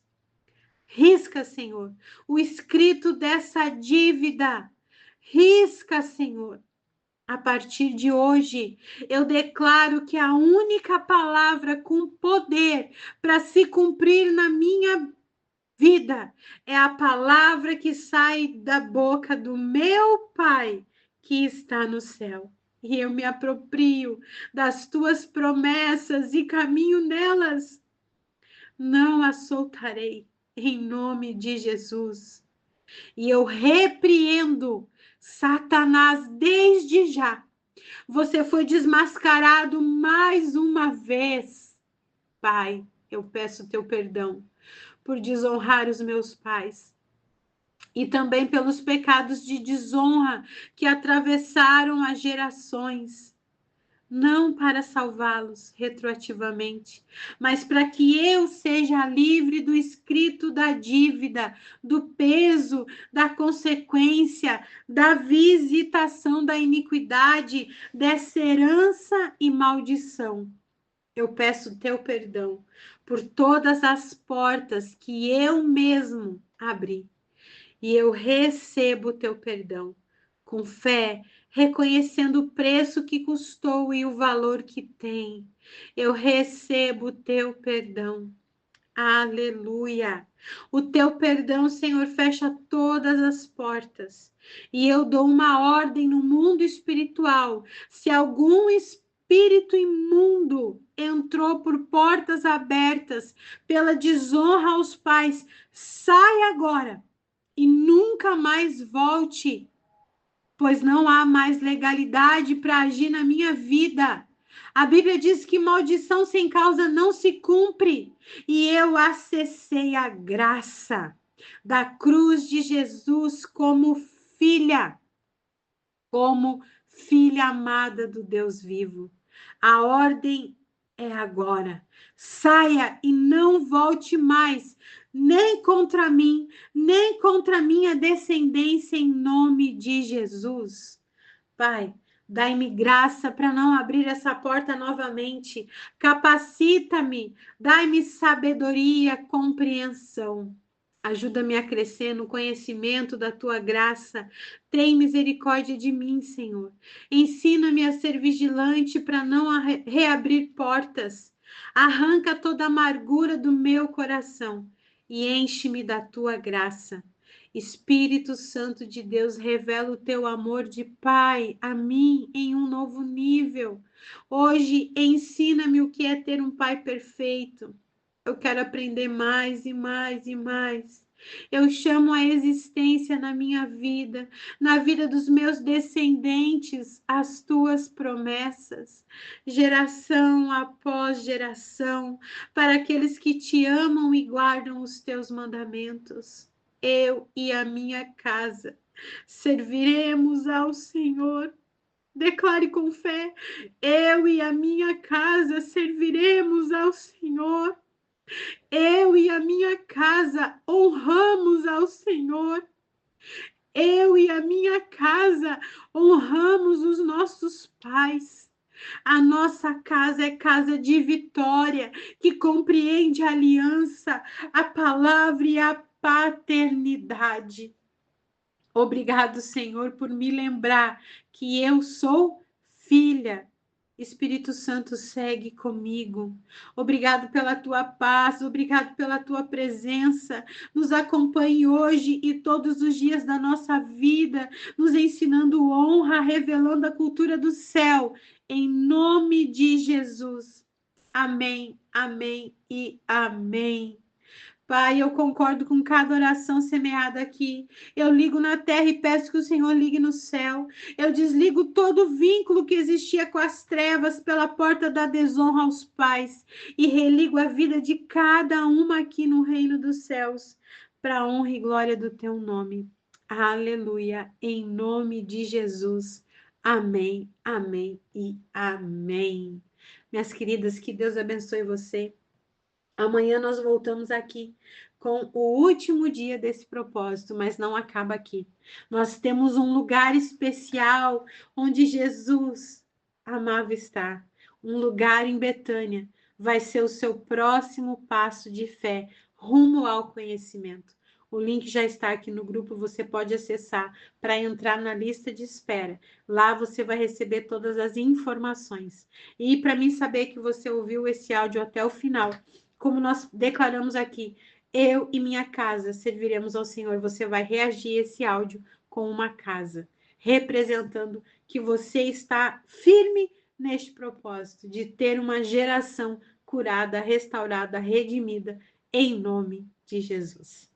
Risca, Senhor, o escrito dessa dívida. Risca, Senhor. A partir de hoje, eu declaro que a única palavra com poder para se cumprir na minha vida é a palavra que sai da boca do meu Pai que está no céu. E eu me aproprio das tuas promessas e caminho nelas. Não as soltarei, em nome de Jesus. E eu repreendo Satanás desde já. Você foi desmascarado mais uma vez. Pai, eu peço teu perdão por desonrar os meus pais e também pelos pecados de desonra que atravessaram as gerações. não para salvá-los retroativamente, mas para que eu seja livre do escrito da dívida, do peso, da consequência, da visitação da iniquidade, dessa herança e maldição. Eu peço teu perdão por todas as portas que eu mesmo abri. E eu recebo o teu perdão com fé, reconhecendo o preço que custou e o valor que tem. Eu recebo o teu perdão. Aleluia. O teu perdão, Senhor, fecha todas as portas. E eu dou uma ordem no mundo espiritual. Se algum espírito imundo entrou por portas abertas pela desonra aos pais, sai agora e nunca mais volte, pois não há mais legalidade para agir na minha vida. A Bíblia diz que maldição sem causa não se cumpre, e eu acessei a graça da cruz de Jesus como filha amada do Deus vivo. A ordem é agora. Saia e não volte mais, nem contra mim, nem contra minha descendência, em nome de Jesus. Pai, dai-me graça para não abrir essa porta novamente. Capacita-me, dai-me sabedoria, compreensão. Ajuda-me a crescer no conhecimento da tua graça. Tem misericórdia de mim, Senhor. Ensina-me a ser vigilante para não reabrir portas. Arranca toda a amargura do meu coração e enche-me da tua graça. Espírito Santo de Deus, revela o teu amor de Pai a mim em um novo nível. Hoje, ensina-me o que é ter um Pai perfeito. Eu quero aprender mais e mais e mais. Eu chamo a existência na minha vida, na vida dos meus descendentes, as tuas promessas, geração após geração, para aqueles que te amam e guardam os teus mandamentos. Eu e a minha casa serviremos ao Senhor. Declare com fé: eu e a minha casa serviremos ao Senhor. Eu e a minha casa honramos ao Senhor. Eu e a minha casa honramos os nossos pais. A nossa casa é casa de vitória, que compreende a aliança, a palavra e a paternidade. Obrigado, Senhor, por me lembrar que eu sou filha. Espírito Santo, segue comigo. Obrigado pela tua paz, obrigado pela tua presença. Nos acompanhe hoje e todos os dias da nossa vida, nos ensinando honra, revelando a cultura do céu. Em nome de Jesus. Amém, amém e amém. Pai, eu concordo com cada oração semeada aqui. Eu ligo na terra e peço que o Senhor ligue no céu. Eu desligo todo o vínculo que existia com as trevas pela porta da desonra aos pais e religo a vida de cada uma aqui no reino dos céus, para a honra e glória do teu nome. Aleluia, em nome de Jesus. Amém, amém e amém. Minhas queridas, que Deus abençoe você. Amanhã nós voltamos aqui com o último dia desse propósito, mas não acaba aqui. Nós temos um lugar especial onde Jesus amava estar. Um lugar em Betânia. Vai ser o seu próximo passo de fé rumo ao conhecimento. O link já está aqui no grupo, você pode acessar para entrar na lista de espera. Lá você vai receber todas as informações. E para mim saber que você ouviu esse áudio até o final, como nós declaramos aqui, eu e minha casa serviremos ao Senhor. Você vai reagir a esse áudio com uma casa, representando que você está firme neste propósito de ter uma geração curada, restaurada, redimida, em nome de Jesus.